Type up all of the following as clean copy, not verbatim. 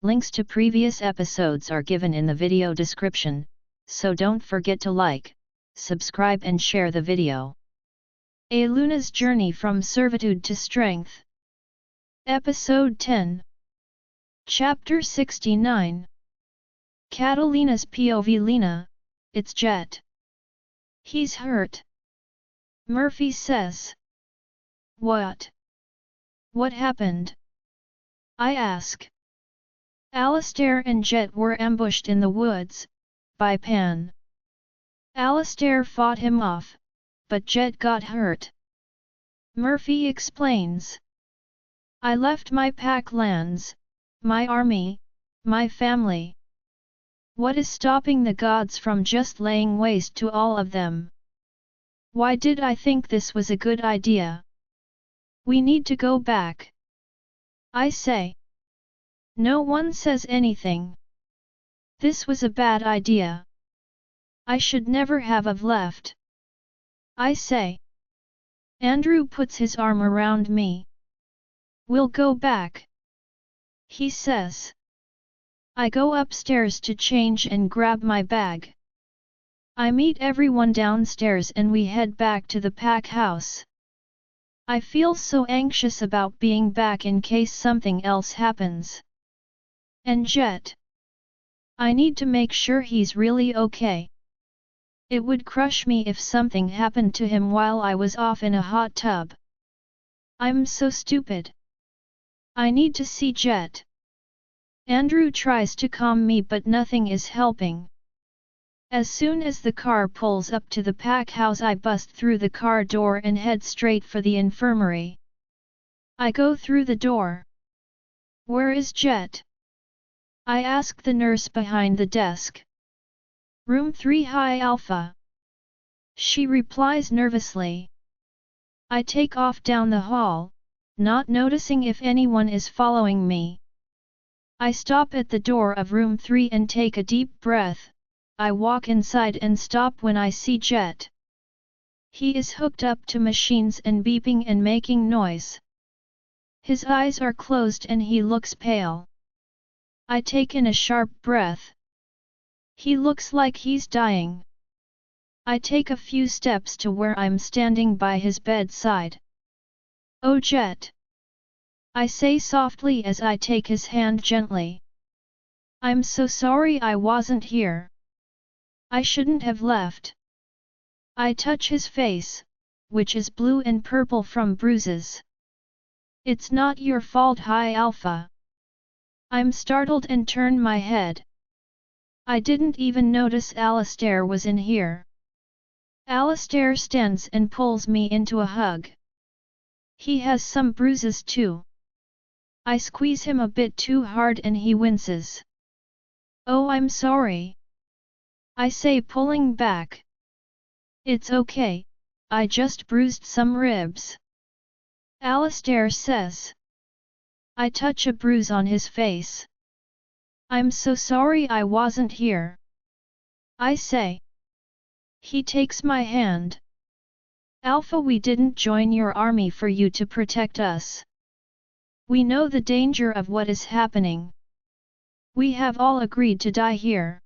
Links to previous episodes are given in the video description, so don't forget to like, subscribe and share the video. A Luna's Journey from Servitude to Strength. Episode 10. Chapter 69. Catalina's POV. Lena, it's Jet. He's hurt. Murphy says. What? What happened? I ask. Alistair and Jet were ambushed in the woods, by Pan. Alistair fought him off, but Jet got hurt. Murphy explains. I left my pack lands, my army, my family. What is stopping the gods from just laying waste to all of them? Why did I think this was a good idea? We need to go back. I say. No one says anything. This was a bad idea. I should never have left. I say. Andrew puts his arm around me. We'll go back. He says. I go upstairs to change and grab my bag. I meet everyone downstairs and we head back to the pack house. I feel so anxious about being back in case something else happens. And Jet. I need to make sure he's really okay. It would crush me if something happened to him while I was off in a hot tub. I'm so stupid. I need to see Jet. Andrew tries to calm me but nothing is helping. As soon as the car pulls up to the pack house, I bust through the car door and head straight for the infirmary. I go through the door. Where is Jet? I ask the nurse behind the desk. Room 3 High Alpha. She replies nervously. I take off down the hall, not noticing if anyone is following me. I stop at the door of room 3 and take a deep breath. I walk inside and stop when I see Jet. He is hooked up to machines and beeping and making noise. His eyes are closed and he looks pale. I take in a sharp breath. He looks like he's dying. I take a few steps to where I'm standing by his bedside. Oh Jet! I say softly as I take his hand gently. I'm so sorry I wasn't here. I shouldn't have left. I touch his face, which is blue and purple from bruises. It's not your fault, High Alpha. I'm startled and turn my head. I didn't even notice Alistair was in here. Alistair stands and pulls me into a hug. He has some bruises too. I squeeze him a bit too hard and he winces. Oh, I'm sorry. I say, pulling back. It's okay, I just bruised some ribs. Alistair says. I touch a bruise on his face. I'm so sorry I wasn't here. I say. He takes my hand. Alpha, we didn't join your army for you to protect us. We know the danger of what is happening. We have all agreed to die here.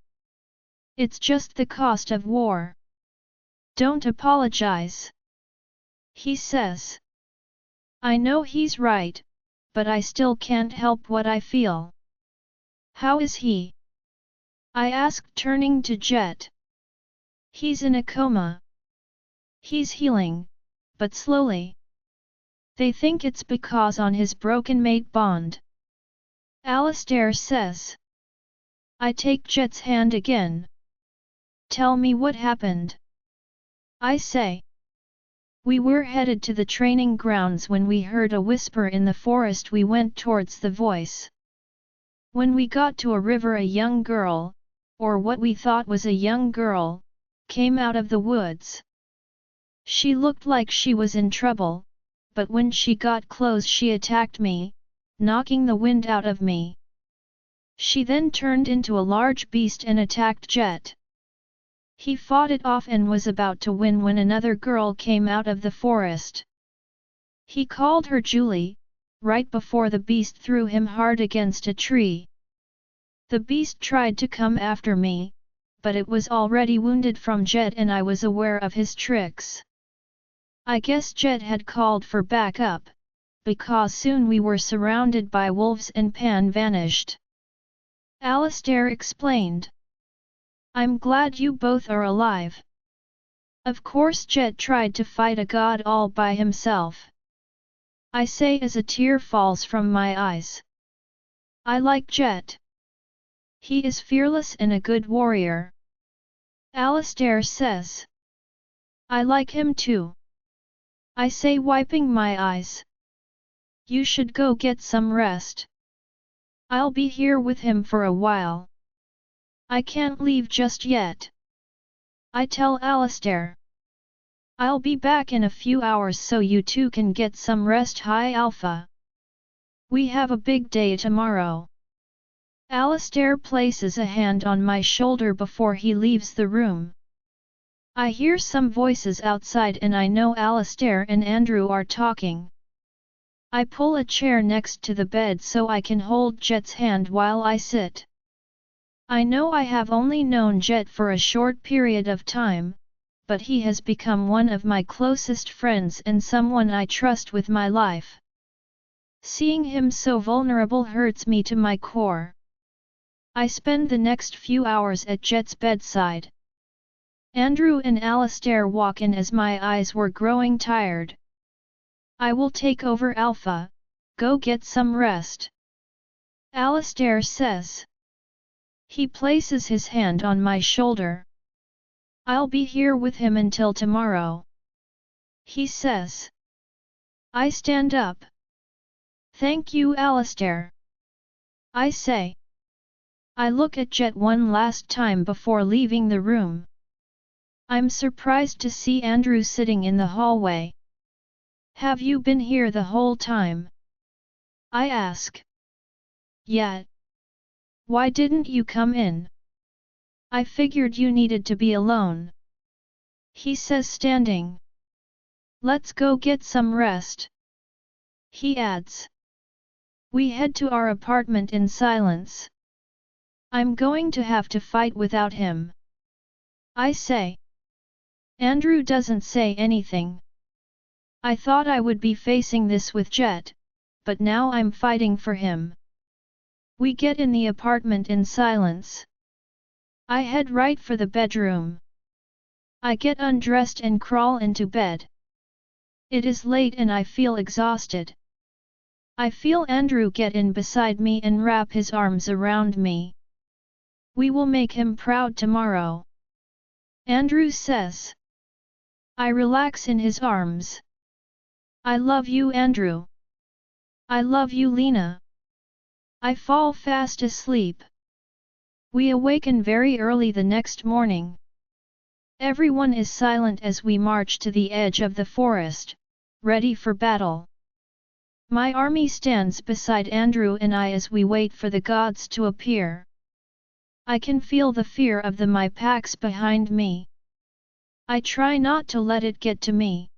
It's just the cost of war. Don't apologize. He says. I know he's right, but I still can't help what I feel. How is he? I asked, turning to Jet. He's in a coma. He's healing, but slowly. They think it's because on his broken mate bond. Alistair says. I take Jet's hand again. Tell me what happened. I say. We were headed to the training grounds when we heard a whisper in the forest. We went towards the voice. When we got to a river, a young girl, or what we thought was a young girl, came out of the woods. She looked like she was in trouble, but when she got close she attacked me, knocking the wind out of me. She then turned into a large beast and attacked Jet. He fought it off and was about to win when another girl came out of the forest. He called her Julie, right before the beast threw him hard against a tree. The beast tried to come after me, but it was already wounded from Jet and I was aware of his tricks. I guess Jet had called for backup, because soon we were surrounded by wolves and Pan vanished. Alistair explained. I'm glad you both are alive. Of course Jet tried to fight a god all by himself. I say as a tear falls from my eyes. I like Jet. He is fearless and a good warrior. Alistair says. I like him too. I say wiping my eyes. You should go get some rest. I'll be here with him for a while. I can't leave just yet. I tell Alistair. I'll be back in a few hours so you two can get some rest. Hi Alpha. We have a big day tomorrow. Alistair places a hand on my shoulder before he leaves the room. I hear some voices outside and I know Alistair and Andrew are talking. I pull a chair next to the bed so I can hold Jet's hand while I sit. I know I have only known Jet for a short period of time, but he has become one of my closest friends and someone I trust with my life. Seeing him so vulnerable hurts me to my core. I spend the next few hours at Jet's bedside. Andrew and Alistair walk in as my eyes were growing tired. I will take over Alpha, go get some rest. Alistair says. He places his hand on my shoulder. I'll be here with him until tomorrow. He says. I stand up. Thank you Alistair. I say. I look at Jet one last time before leaving the room. I'm surprised to see Andrew sitting in the hallway. Have you been here the whole time? I ask. Yeah. Why didn't you come in? I figured you needed to be alone. He says standing. Let's go get some rest. He adds. We head to our apartment in silence. I'm going to have to fight without him. I say. Andrew doesn't say anything. I thought I would be facing this with Jet, but now I'm fighting for him. We get in the apartment in silence. I head right for the bedroom. I get undressed and crawl into bed. It is late and I feel exhausted. I feel Andrew get in beside me and wrap his arms around me. We will make him proud tomorrow. Andrew says. I relax in his arms. I love you Andrew. I love you Lena. I fall fast asleep. We awaken very early the next morning. Everyone is silent as we march to the edge of the forest, ready for battle. My army stands beside Andrew and I as we wait for the gods to appear. I can feel the fear of my packs behind me. I try not to let it get to me.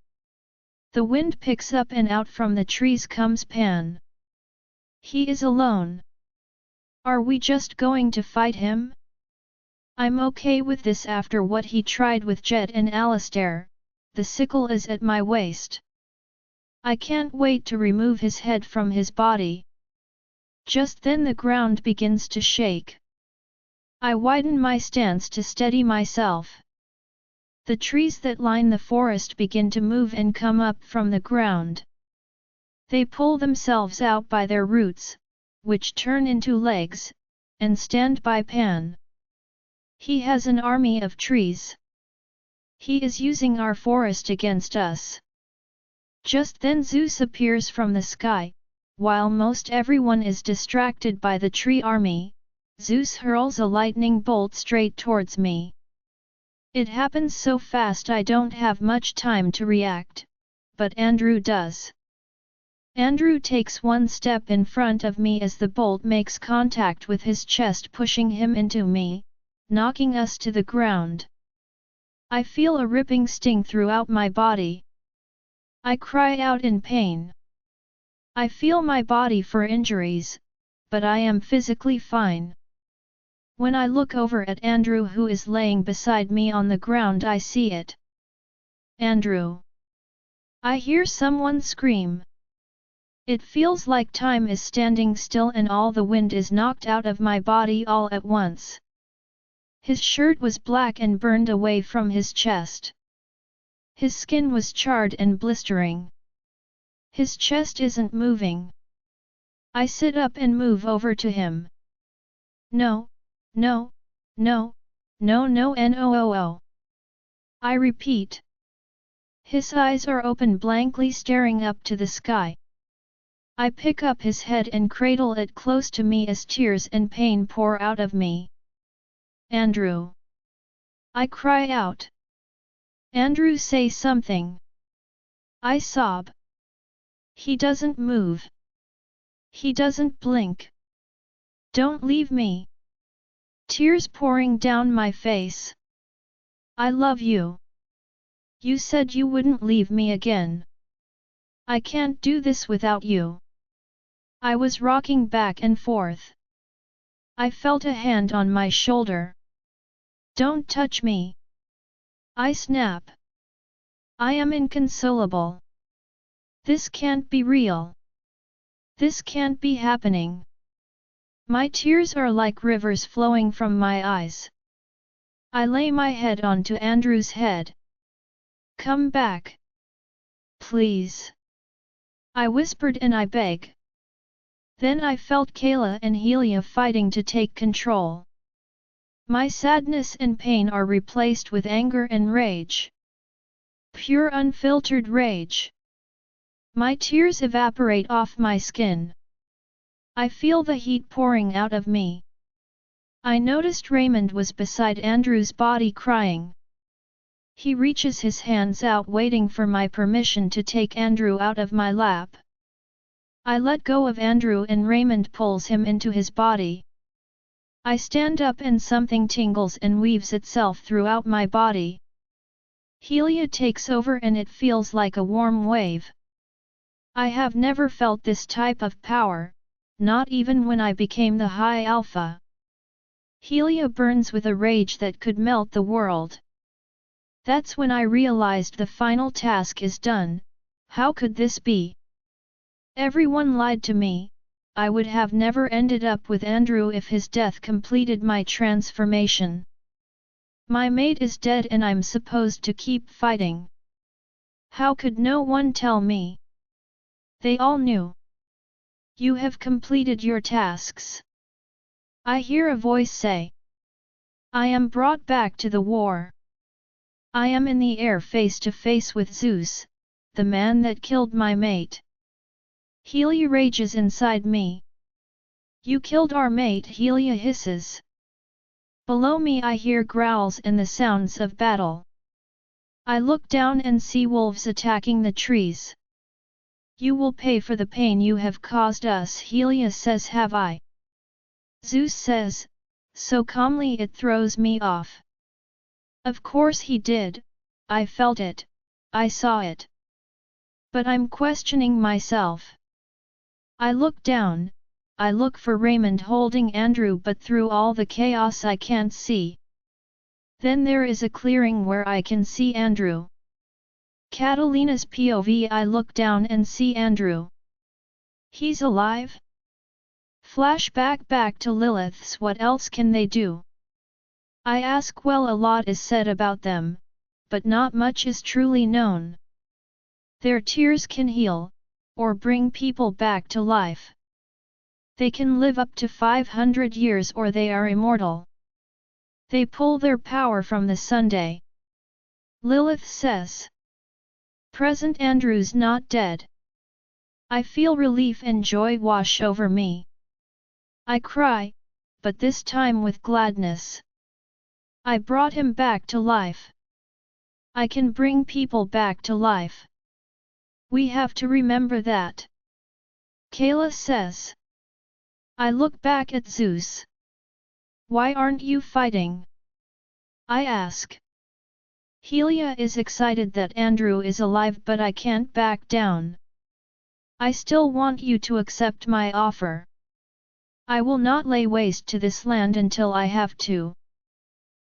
The wind picks up and out from the trees comes Pan. He is alone. Are we just going to fight him? I'm okay with this after what he tried with Jet and Alistair. The sickle is at my waist. I can't wait to remove his head from his body. Just then the ground begins to shake. I widen my stance to steady myself. The trees that line the forest begin to move and come up from the ground. They pull themselves out by their roots, which turn into legs, and stand by Pan. He has an army of trees. He is using our forest against us. Just then Zeus appears from the sky, while most everyone is distracted by the tree army. Zeus hurls a lightning bolt straight towards me. It happens so fast I don't have much time to react, but Andrew does. Andrew takes one step in front of me as the bolt makes contact with his chest, pushing him into me, knocking us to the ground. I feel a ripping sting throughout my body. I cry out in pain. I feel my body for injuries, but I am physically fine. When I look over at Andrew who is laying beside me on the ground, I see it. Andrew. I hear someone scream. It feels like time is standing still and all the wind is knocked out of my body all at once. His shirt was black and burned away from his chest. His skin was charred and blistering. His chest isn't moving. I sit up and move over to him. No, no, no, no, no, no. I repeat. His eyes are open, blankly staring up to the sky. I pick up his head and cradle it close to me as tears and pain pour out of me. Andrew. I cry out. Andrew, say something. I sob. He doesn't move. He doesn't blink. Don't leave me. Tears pouring down my face. I love you. You said you wouldn't leave me again. I can't do this without you. I was rocking back and forth. I felt a hand on my shoulder. Don't touch me. I snap. I am inconsolable. This can't be real. This can't be happening. My tears are like rivers flowing from my eyes. I lay my head onto Andrew's head. Come back. Please. I whispered and I begged. Then I felt Kayla and Helia fighting to take control. My sadness and pain are replaced with anger and rage. Pure unfiltered rage. My tears evaporate off my skin. I feel the heat pouring out of me. I noticed Raymond was beside Andrew's body crying. He reaches his hands out waiting for my permission to take Andrew out of my lap. I let go of Andrew and Raymond pulls him into his body. I stand up and something tingles and weaves itself throughout my body. Helia takes over and it feels like a warm wave. I have never felt this type of power, not even when I became the High Alpha. Helia burns with a rage that could melt the world. That's when I realized the final task is done. How could this be? Everyone lied to me. I would have never ended up with Andrew if his death completed my transformation. My mate is dead and I'm supposed to keep fighting. How could no one tell me? They all knew. You have completed your tasks. I hear a voice say. I am brought back to the war. I am in the air face to face with Zeus, the man that killed my mate. Helia rages inside me. You killed our mate, Helia hisses. Below me I hear growls and the sounds of battle. I look down and see wolves attacking the trees. You will pay for the pain you have caused us, Helia says. Have I? Zeus says, so calmly it throws me off. Of course he did, I felt it, I saw it. But I'm questioning myself. I look down, I look for Raymond holding Andrew, but through all the chaos I can't see. Then there is a clearing where I can see Andrew. Catalina's POV. I look down and see Andrew. He's alive? Flashback back to Lilith's. What else can they do? I ask. Well, a lot is said about them, but not much is truly known. Their tears can heal, or bring people back to life. They can live up to 500 years or they are immortal. They pull their power from the Sunday. Lilith says. Present Andrew's not dead. I feel relief and joy wash over me. I cry, but this time with gladness. I brought him back to life. I can bring people back to life. We have to remember that. Kayla says. I look back at Zeus. Why aren't you fighting? I ask. Helia is excited that Andrew is alive, but I can't back down. I still want you to accept my offer. I will not lay waste to this land until I have to.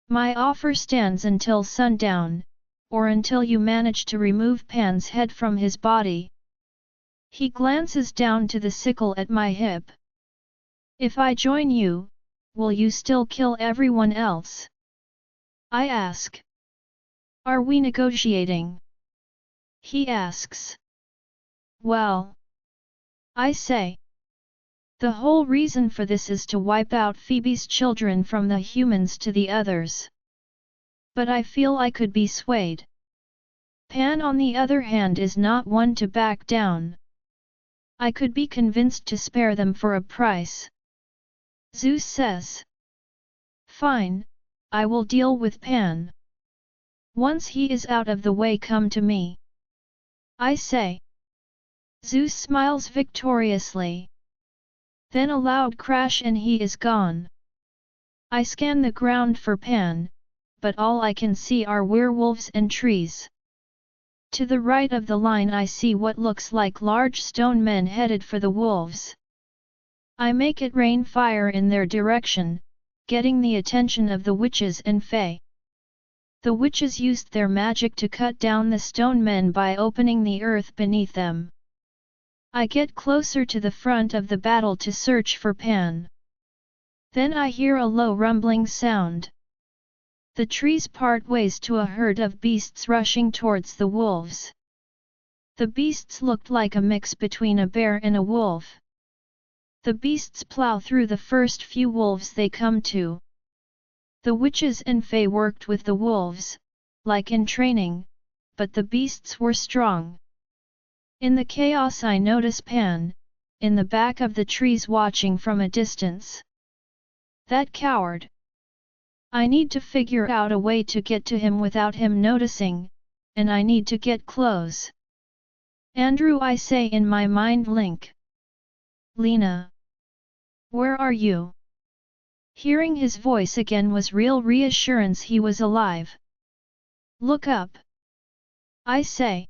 My offer stands until sundown, or until you manage to remove Pan's head from his body. He glances down to the sickle at my hip. If I join you, will you still kill everyone else? I ask. Are we negotiating? He asks. Well, I say. The whole reason for this is to wipe out Phoebe's children from the humans to the others. But I feel I could be swayed. Pan on the other hand is not one to back down. I could be convinced to spare them for a price. Zeus says. Fine, I will deal with Pan. Once he is out of the way, come to me. I say. Zeus smiles victoriously. Then a loud crash and he is gone. I scan the ground for Pan, but all I can see are werewolves and trees. To the right of the line I see what looks like large stone men headed for the wolves. I make it rain fire in their direction, getting the attention of the witches and fae. The witches used their magic to cut down the stone men by opening the earth beneath them. I get closer to the front of the battle to search for Pan. Then I hear a low rumbling sound. The trees part ways to a herd of beasts rushing towards the wolves. The beasts looked like a mix between a bear and a wolf. The beasts plow through the first few wolves they come to. The witches and fae worked with the wolves, like in training, but the beasts were strong. In the chaos I notice Pan, in the back of the trees watching from a distance. That coward! I need to figure out a way to get to him without him noticing, and I need to get close. Andrew, I say in my mind link. Lena! Where are you? Hearing his voice again was real reassurance he was alive. Look up! I say.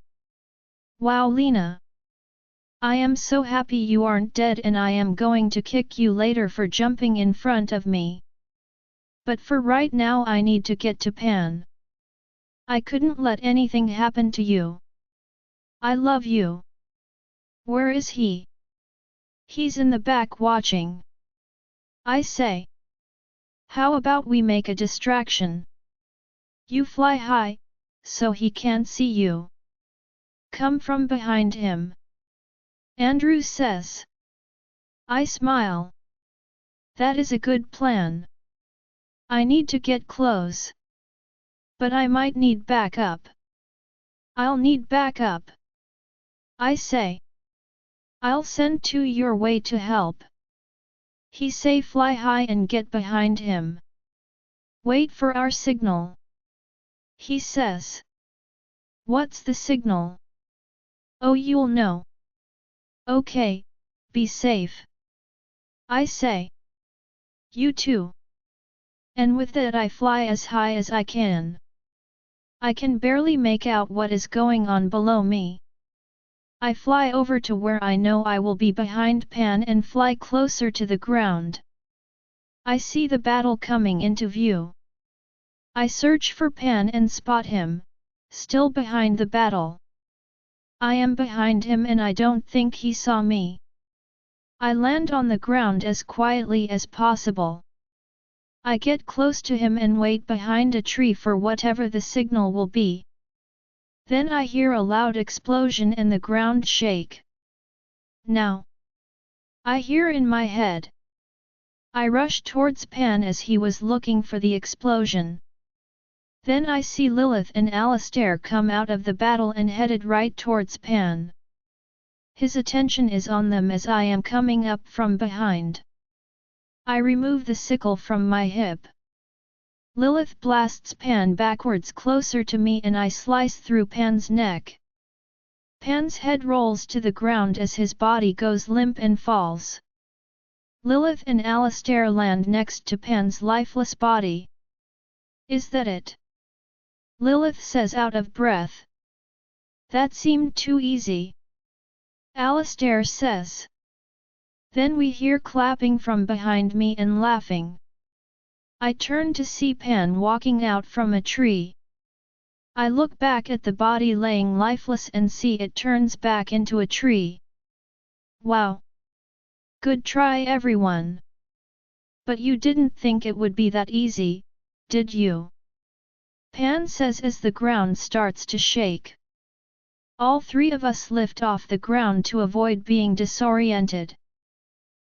Wow, Lena! I am so happy you aren't dead, and I am going to kick you later for jumping in front of me. But for right now I need to get to Pan. I couldn't let anything happen to you. I love you. Where is he? He's in the back watching. I say. How about we make a distraction? You fly high, so he can't see you. Come from behind him. Andrew says. I smile. That is a good plan. I need to get close. But I might need backup. I'll need backup. I say. I'll send two your way to help. He say fly high and get behind him. Wait for our signal. He says. What's the signal? Oh, you'll know. Okay, be safe. I say. You too. And with that I fly as high as I can. I can barely make out what is going on below me. I fly over to where I know I will be behind Pan and fly closer to the ground. I see the battle coming into view. I search for Pan and spot him, still behind the battle. I am behind him and I don't think he saw me. I land on the ground as quietly as possible. I get close to him and wait behind a tree for whatever the signal will be. Then I hear a loud explosion and the ground shake. Now! I hear in my head. I rush towards Pan as he was looking for the explosion. Then I see Lilith and Alastair come out of the battle and headed right towards Pan. His attention is on them as I am coming up from behind. I remove the sickle from my hip. Lilith blasts Pan backwards closer to me and I slice through Pan's neck. Pan's head rolls to the ground as his body goes limp and falls. Lilith and Alastair land next to Pan's lifeless body. Is that it? Lilith says out of breath. That seemed too easy. Alastair says. Then we hear clapping from behind me and laughing. I turn to see Pan walking out from a tree. I look back at the body laying lifeless and see it turns back into a tree. Wow! Good try everyone! But you didn't think it would be that easy, did you? Pan says as the ground starts to shake. All three of us lift off the ground to avoid being disoriented.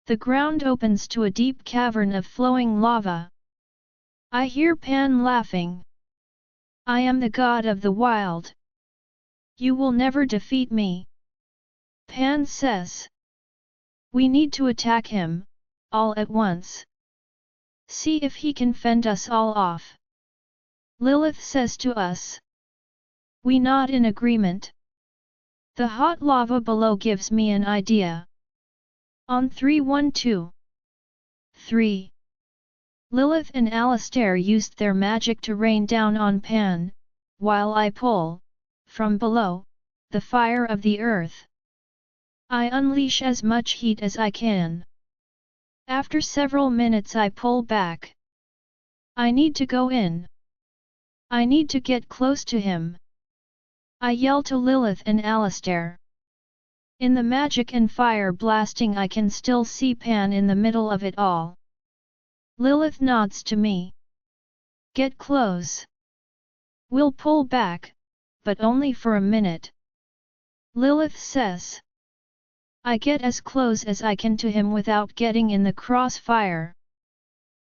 The ground opens to a deep cavern of flowing lava. I hear Pan laughing. I am the god of the wild. You will never defeat me. Pan says. We need to attack him, all at once. See if he can fend us all off. Lilith says to us. We nod in agreement. The hot lava below gives me an idea. On 3 1 2 3. Lilith and Alistair used their magic to rain down on Pan, while I pull, from below, the fire of the earth. I unleash as much heat as I can. After several minutes I pull back. I need to go in. I need to get close to him. I yell to Lilith and Alistair. In the magic and fire blasting I can still see Pan in the middle of it all. Lilith nods to me. Get close. We'll pull back, but only for a minute. Lilith says. I get as close as I can to him without getting in the crossfire.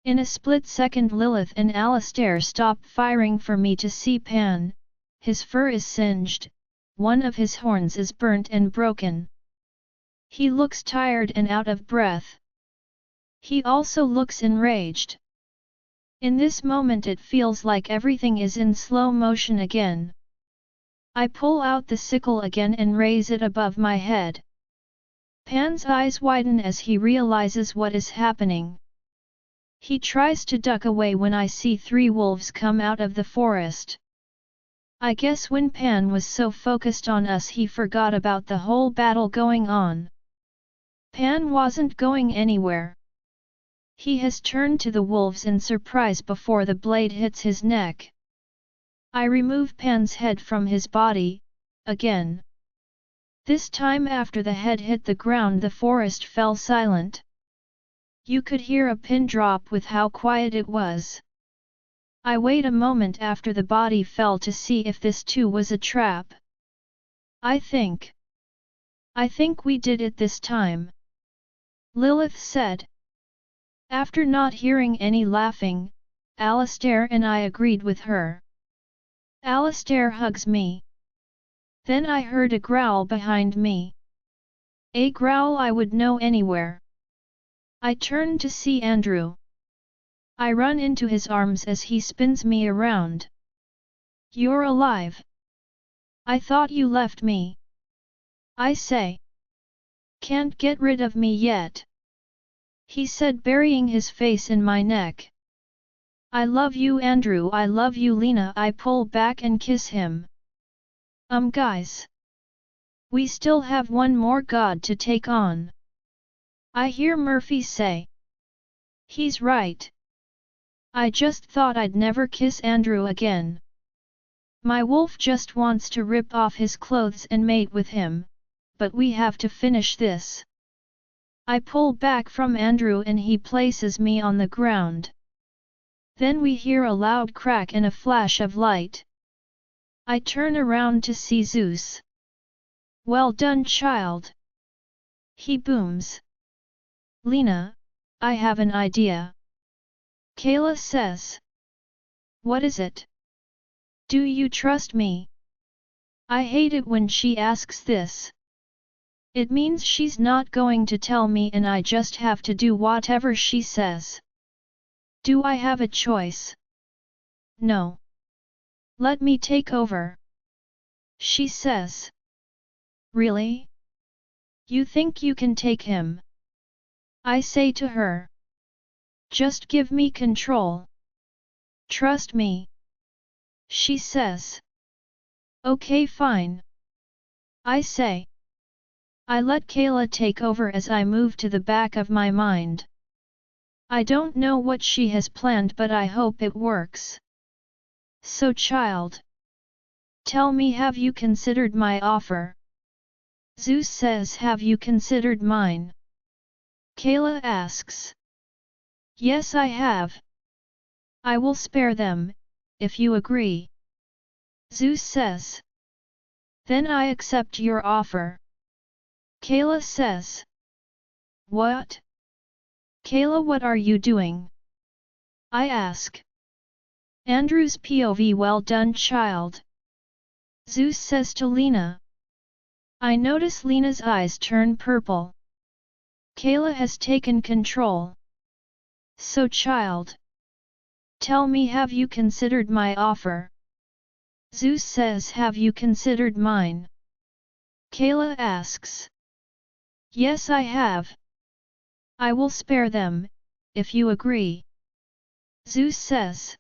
In a split second Lilith and Alistair stop firing for me to see Pan. His fur is singed, one of his horns is burnt and broken. He looks tired and out of breath. He also looks enraged. In this moment it feels like everything is in slow motion again. I pull out the sickle again and raise it above my head. Pan's eyes widen as he realizes what is happening. He tries to duck away when I see 3 wolves come out of the forest. I guess when Pan was so focused on us he forgot about the whole battle going on. Pan wasn't going anywhere. He has turned to the wolves in surprise before the blade hits his neck. I remove Pan's head from his body, again. This time after the head hit the ground the forest fell silent. You could hear a pin drop with how quiet it was. I wait a moment after the body fell to see if this too was a trap. I think we did it this time. Lilith said. After not hearing any laughing, Alistair and I agreed with her. Alistair hugs me. Then I heard a growl behind me. A growl I would know anywhere. I turned to see Andrew. I run into his arms as he spins me around. You're alive. I thought you left me. I say. Can't get rid of me yet. He said, burying his face in my neck. I love you Andrew, I love you Lena. I pull back and kiss him. Guys. We still have one more god to take on. I hear Murphy say. He's right. I just thought I'd never kiss Andrew again. My wolf just wants to rip off his clothes and mate with him, but we have to finish this. I pull back from Andrew and he places me on the ground. Then we hear a loud crack and a flash of light. I turn around to see Zeus. Well done, child. He booms. Lena, I have an idea. Kayla says. What is it? Do you trust me? I hate it when she asks this. It means she's not going to tell me and I just have to do whatever she says. Do I have a choice? No. Let me take over. She says. Really? You think you can take him? I say to her. Just give me control. Trust me. She says. Okay, fine. I say. I let Kayla take over as I move to the back of my mind. I don't know what she has planned, but I hope it works. So child, tell me, have you considered my offer? Zeus says, have you considered mine? Kayla asks. Yes, I have. I will spare them, if you agree. Zeus says. Then I accept your offer. Kayla says. What? Kayla, what are you doing? I ask. Andrew's POV, well done child. Zeus says to Lena. I notice Lena's eyes turn purple. Kayla has taken control. So child, tell me, have you considered my offer? Zeus says, have you considered mine? Kayla asks. Yes, I have. I will spare them, if you agree. Zeus says.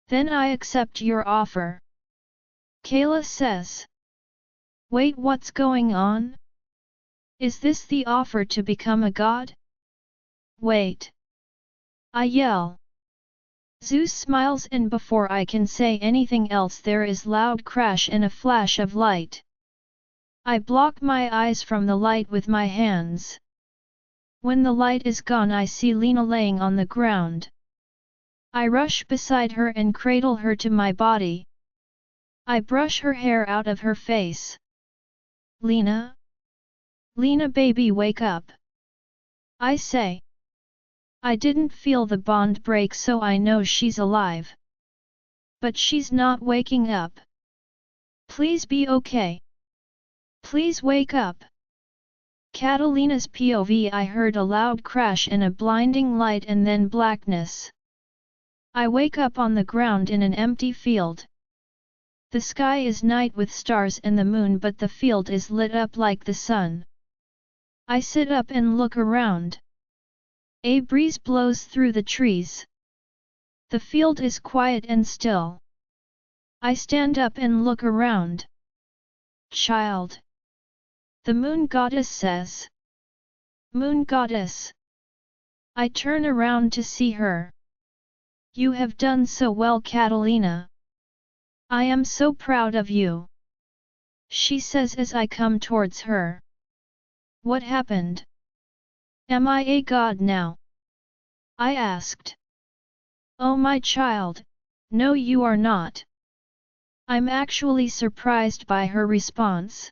Then I accept your offer. Kayla says. Wait, what's going on? Is this the offer to become a god? Wait. I yell. Zeus smiles, and before I can say anything else there is loud crash and a flash of light. I block my eyes from the light with my hands. When the light is gone, I see Lena laying on the ground. I rush beside her and cradle her to my body. I brush her hair out of her face. Lena? Lena baby, wake up. I say. I didn't feel the bond break, so I know she's alive. But she's not waking up. Please be okay. Please wake up. Catalina's POV, I heard a loud crash and a blinding light and then blackness. I wake up on the ground in an empty field. The sky is night with stars and the moon, but the field is lit up like the sun. I sit up and look around. A breeze blows through the trees. The field is quiet and still. I stand up and look around. Child. The moon goddess says. Moon goddess. I turn around to see her. You have done so well, Catalina. I am so proud of you. She says as I come towards her. What happened? Am I a god now? I asked. Oh my child, no you are not. I'm actually surprised by her response.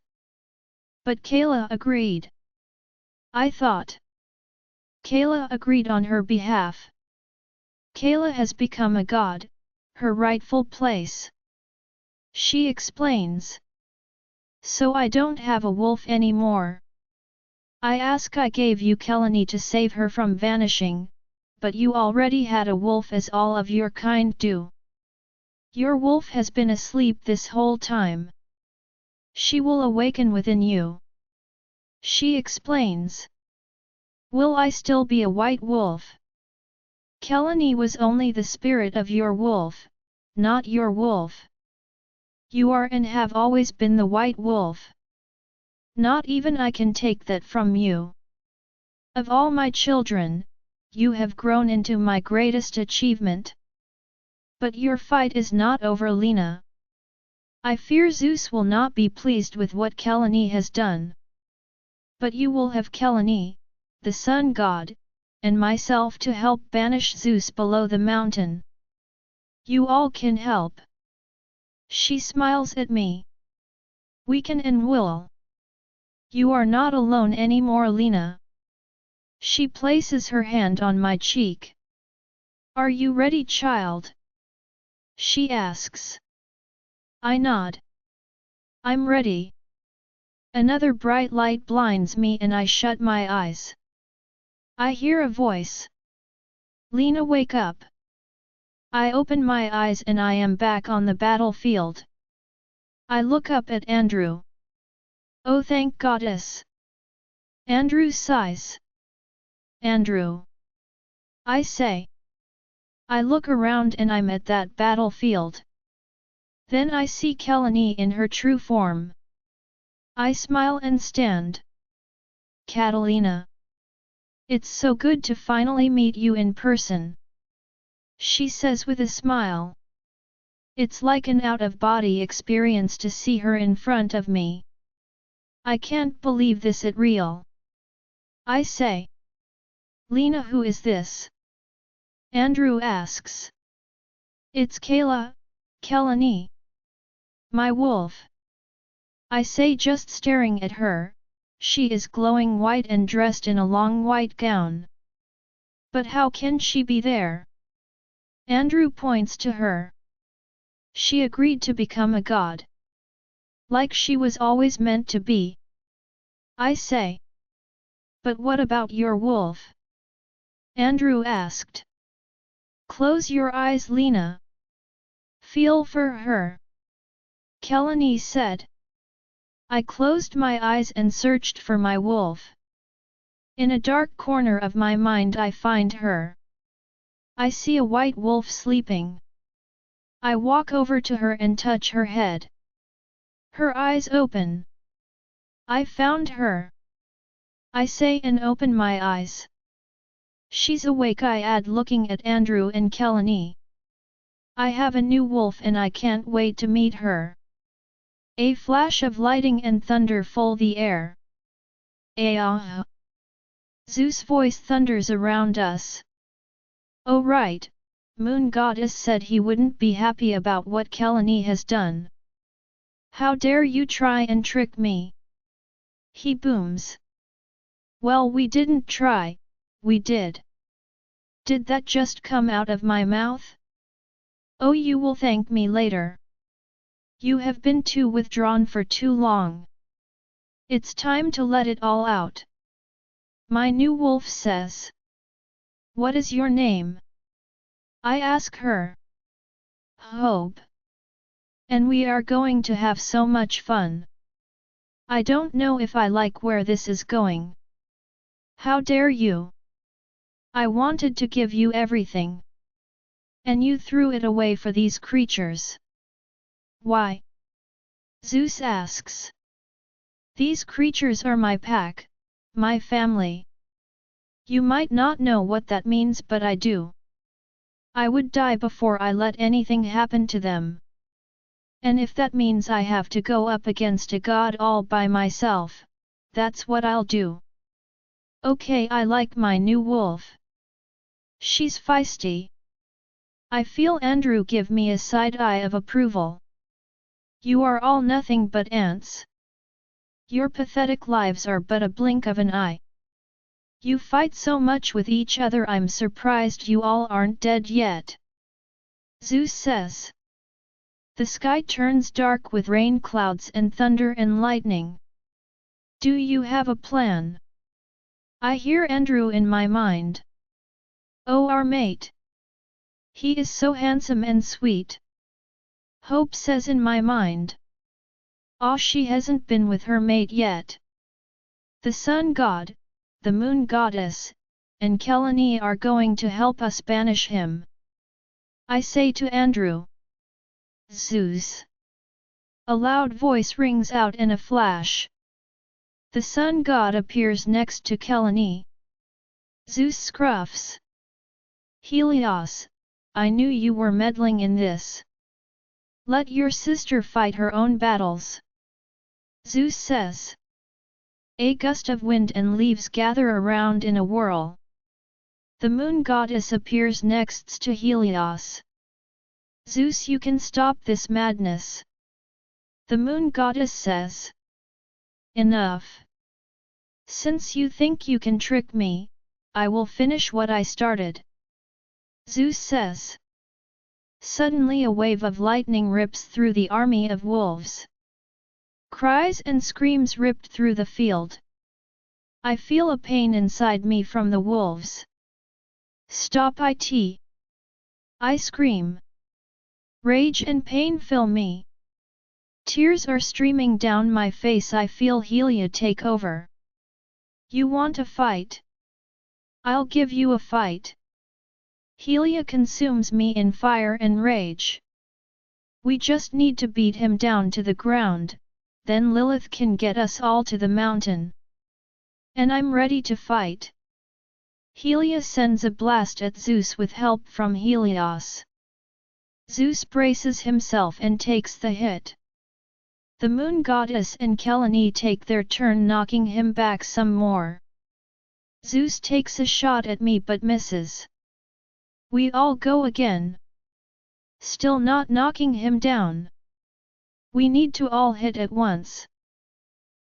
But Kayla agreed. I thought. Kayla agreed on her behalf. Kayla has become a god, her rightful place. She explains. So I don't have a wolf anymore. I ask, I gave you Kelani to save her from vanishing, but you already had a wolf, as all of your kind do. Your wolf has been asleep this whole time. She will awaken within you. She explains. Will I still be a white wolf? Kelani was only the spirit of your wolf, not your wolf. You are and have always been the white wolf. Not even I can take that from you. Of all my children, you have grown into my greatest achievement. But your fight is not over, Lena. I fear Zeus will not be pleased with what Kelani has done. But you will have Kelani, the sun god, and myself to help banish Zeus below the mountain. You all can help. She smiles at me. We can and will. You are not alone anymore, Lena. She places her hand on my cheek. Are you ready, child? She asks. I nod. I'm ready. Another bright light blinds me and I shut my eyes. I hear a voice. Lena, wake up. I open my eyes and I am back on the battlefield. I look up at Andrew. Oh, thank goddess. Andrew sighs. Andrew. I say. I look around and I'm at that battlefield. Then I see Kelani in her true form. I smile and stand. Catalina. It's so good to finally meet you in person, she says with a smile. It's like an out-of-body experience to see her in front of me. I can't believe this is real, I say. Lena, who is this? Andrew asks. It's Kelan, my wolf. I say, just staring at her. She is glowing white and dressed in a long white gown. But how can she be there? Andrew points to her. She agreed to become a god. Like she was always meant to be, I say. But what about your wolf? Andrew asked. Close your eyes, Lena. Feel for her, Kelan said. I closed my eyes and searched for my wolf. In a dark corner of my mind I find her. I see a white wolf sleeping. I walk over to her and touch her head. Her eyes open. I found her, I say and open my eyes. She's awake, I add, looking at Andrew and Kelan. I have a new wolf and I can't wait to meet her. A flash of lightning and thunder fill the air. Ah! Zeus' voice thunders around us. Oh right, Moon Goddess said he wouldn't be happy about what Kelan has done. How dare you try and trick me? He booms. Well, we didn't try, we did. Did that just come out of my mouth? Oh, you will thank me later. You have been too withdrawn for too long. It's time to let it all out. My new wolf says. What is your name? I ask her. Hope. And we are going to have so much fun. I don't know if I like where this is going. How dare you? I wanted to give you everything. And you threw it away for these creatures. Why? Zeus asks. These creatures are my pack, my family. You might not know what that means, but I do. I would die before I let anything happen to them. And if that means I have to go up against a god all by myself, that's what I'll do. Okay, I like my new wolf. She's feisty. I feel Andrew give me a side eye of approval. You are all nothing but ants. Your pathetic lives are but a blink of an eye. You fight so much with each other, I'm surprised you all aren't dead yet. Zeus says. The sky turns dark with rain clouds and thunder and lightning. Do you have a plan? I hear Andrew in my mind. Oh, our mate. He is so handsome and sweet. Hope says in my mind. Ah, she hasn't been with her mate yet. The sun god, the moon goddess, and Kelan are going to help us banish him. I say to Andrew. Zeus. A loud voice rings out in a flash. The sun god appears next to Kelan. Zeus scruffs. Helios, I knew you were meddling in this. Let your sister fight her own battles. Zeus says. A gust of wind and leaves gather around in a whirl. The moon goddess appears next to Helios. Zeus, you can stop this madness. The moon goddess says. Enough. Since you think you can trick me, I will finish what I started. Zeus says. Suddenly a wave of lightning rips through the army of wolves. Cries and screams ripped through the field. I feel a pain inside me from the wolves. Stop it! I scream. Rage and pain fill me. Tears are streaming down my face. I feel Helia take over. You want a fight? I'll give you a fight. Helia consumes me in fire and rage. We just need to beat him down to the ground, then Lilith can get us all to the mountain. And I'm ready to fight. Helios sends a blast at Zeus with help from Helios. Zeus braces himself and takes the hit. The moon goddess and Kelan take their turn knocking him back some more. Zeus takes a shot at me but misses. We all go again. Still not knocking him down. We need to all hit at once.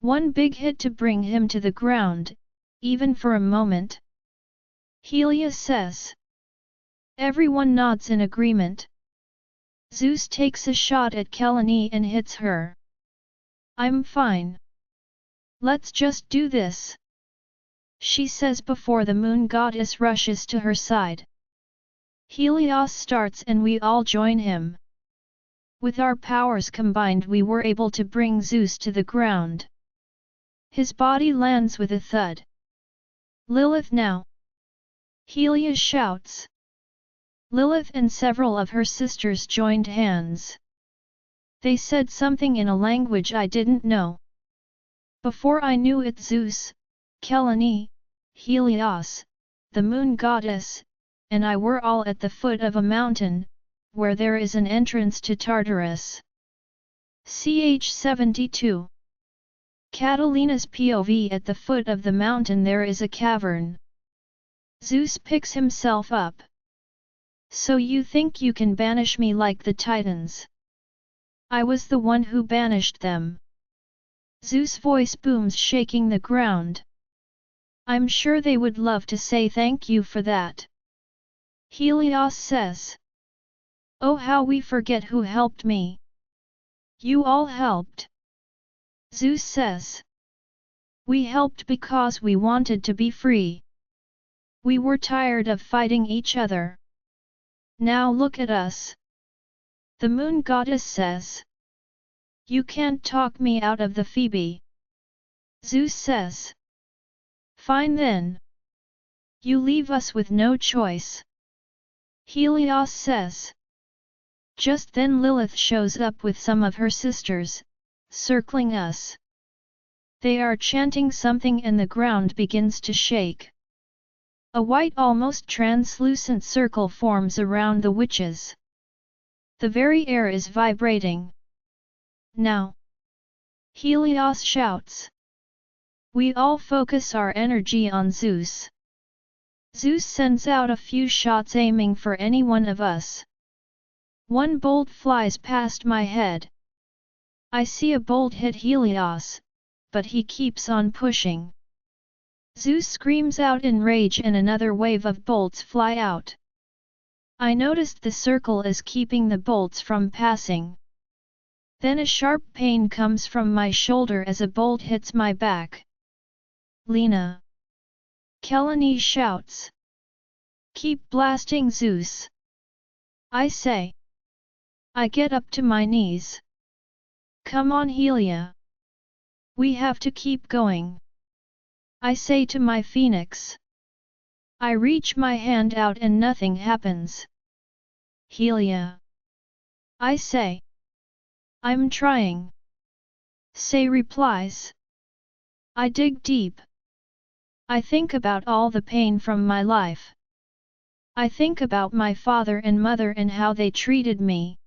One big hit to bring him to the ground, even for a moment. Helios says. Everyone nods in agreement. Zeus takes a shot at Kelan and hits her. I'm fine. Let's just do this, she says before the moon goddess rushes to her side. Helios starts and we all join him. With our powers combined we were able to bring Zeus to the ground. His body lands with a thud. Lilith now! Helios shouts. Lilith and several of her sisters joined hands. They said something in a language I didn't know. Before I knew it, Zeus, Kelan, Helios, the moon goddess, and I were all at the foot of a mountain, where there is an entrance to Tartarus. Ch 72. Catalina's POV. At the foot of the mountain there is a cavern. Zeus picks himself up. So you think you can banish me like the Titans? I was the one who banished them. Zeus' voice booms, shaking the ground. I'm sure they would love to say thank you for that. Helios says. Oh, how we forget who helped me. You all helped. Zeus says. We helped because we wanted to be free. We were tired of fighting each other. Now look at us. The moon goddess says. You can't talk me out of the Phoebe. Zeus says. Fine then. You leave us with no choice. Helios says. Just then Lilith shows up with some of her sisters, circling us. They are chanting something and the ground begins to shake. A white, almost translucent circle forms around the witches. The very air is vibrating. Now! Helios shouts. We all focus our energy on Zeus. Zeus sends out a few shots aiming for any one of us. One bolt flies past my head. I see a bolt hit Helios, but he keeps on pushing. Zeus screams out in rage and another wave of bolts fly out. I noticed the circle is keeping the bolts from passing. Then a sharp pain comes from my shoulder as a bolt hits my back. Lena! Kelan shouts. Keep blasting, Zeus! I say. I get up to my knees. Come on, Helia! We have to keep going. I say to my phoenix. I reach my hand out and nothing happens. Helia! I say. I'm trying. Say replies. I dig deep. I think about all the pain from my life. I think about my father and mother and how they treated me.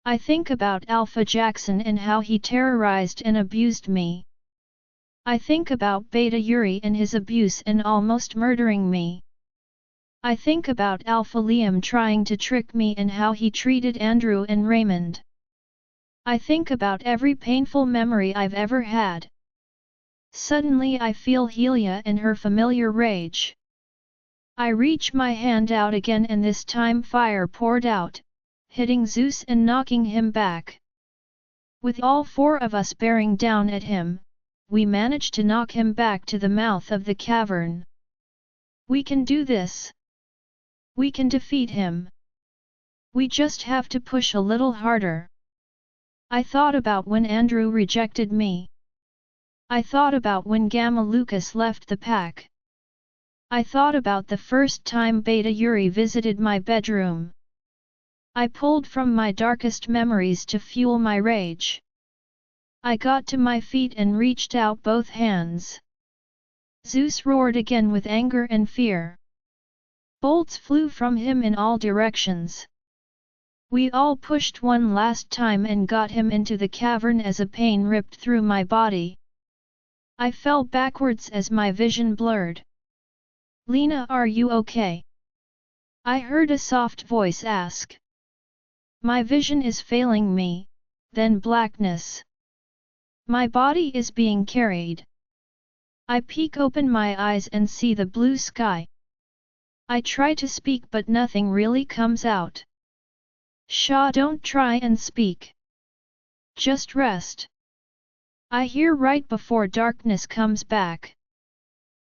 I think about Alpha Jackson and how he terrorized and abused me. I think about Beta Yuri and his abuse and almost murdering me. I think about Alpha Liam trying to trick me and how he treated Andrew and Raymond. I think about every painful memory I've ever had. Suddenly I feel Helia and her familiar rage. I reach my hand out again and this time fire poured out, hitting Zeus and knocking him back. With all four of us bearing down at him, we managed to knock him back to the mouth of the cavern. We can do this. We can defeat him. We just have to push a little harder. I thought about when Andrew rejected me. I thought about when Gamma Lucas left the pack. I thought about the first time Beta Yuri visited my bedroom. I pulled from my darkest memories to fuel my rage. I got to my feet and reached out both hands. Zeus roared again with anger and fear. Bolts flew from him in all directions. We all pushed one last time and got him into the cavern as a pain ripped through my body. I fell backwards as my vision blurred. Lena, are you okay? I heard a soft voice ask. My vision is failing me, then blackness. My body is being carried. I peek open my eyes and see the blue sky. I try to speak but nothing really comes out. Shaw, don't try and speak. Just rest. I hear right before darkness comes back.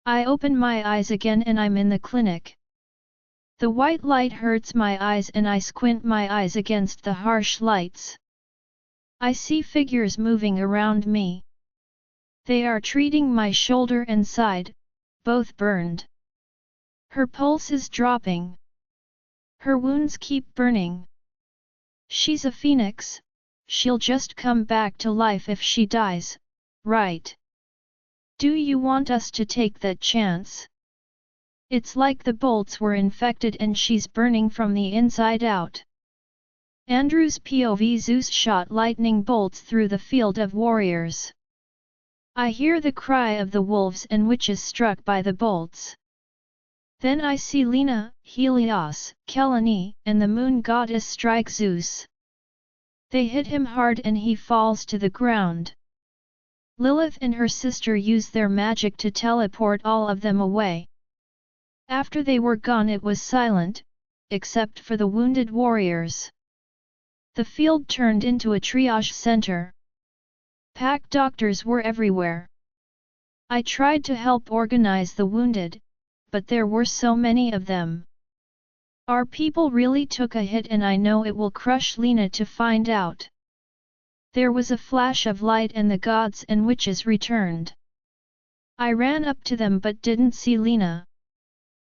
I open my eyes again and I'm in the clinic. The white light hurts my eyes and I squint my eyes against the harsh lights. I see figures moving around me. They are treating my shoulder and side, both burned. Her pulse is dropping. Her wounds keep burning. She's a phoenix, she'll just come back to life if she dies, right? Do you want us to take that chance? It's like the bolts were infected and she's burning from the inside out. Andrew's POV. Zeus shot lightning bolts through the field of warriors. I hear the cry of the wolves and witches struck by the bolts. Then I see Lena, Helios, Kelan, and the moon goddess strike Zeus. They hit him hard and he falls to the ground. Lilith and her sister use their magic to teleport all of them away. After they were gone it was silent, except for the wounded warriors. The field turned into a triage center. Pack doctors were everywhere. I tried to help organize the wounded, but there were so many of them. Our people really took a hit and I know it will crush Lena to find out. There was a flash of light and the gods and witches returned. I ran up to them but didn't see Lena.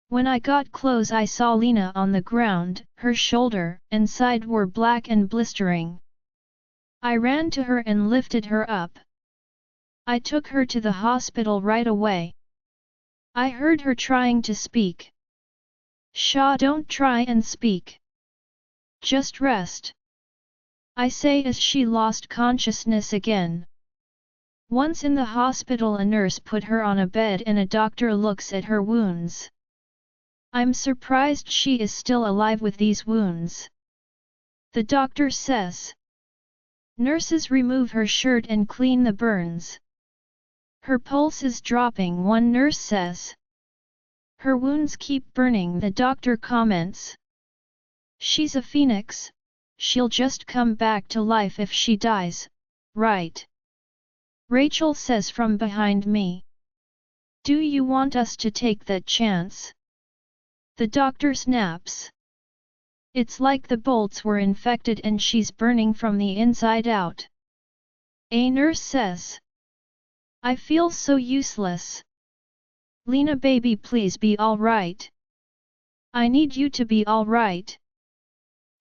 When I got close I saw Lena on the ground, her shoulder and side were black and blistering. I ran to her and lifted her up. I took her to the hospital right away. I heard her trying to speak. Shaw, don't try and speak. Just rest. I say as she lost consciousness again. Once in the hospital a nurse put her on a bed and a doctor looks at her wounds. I'm surprised she is still alive with these wounds. The doctor says. Nurses remove her shirt and clean the burns. Her pulse is dropping, one nurse says. Her wounds keep burning, the doctor comments. She's a phoenix, she'll just come back to life if she dies, right? Rachel says from behind me. Do you want us to take that chance? The doctor snaps. It's like the bolts were infected and she's burning from the inside out. A nurse says. I feel so useless. Lena baby, please be alright. I need you to be alright.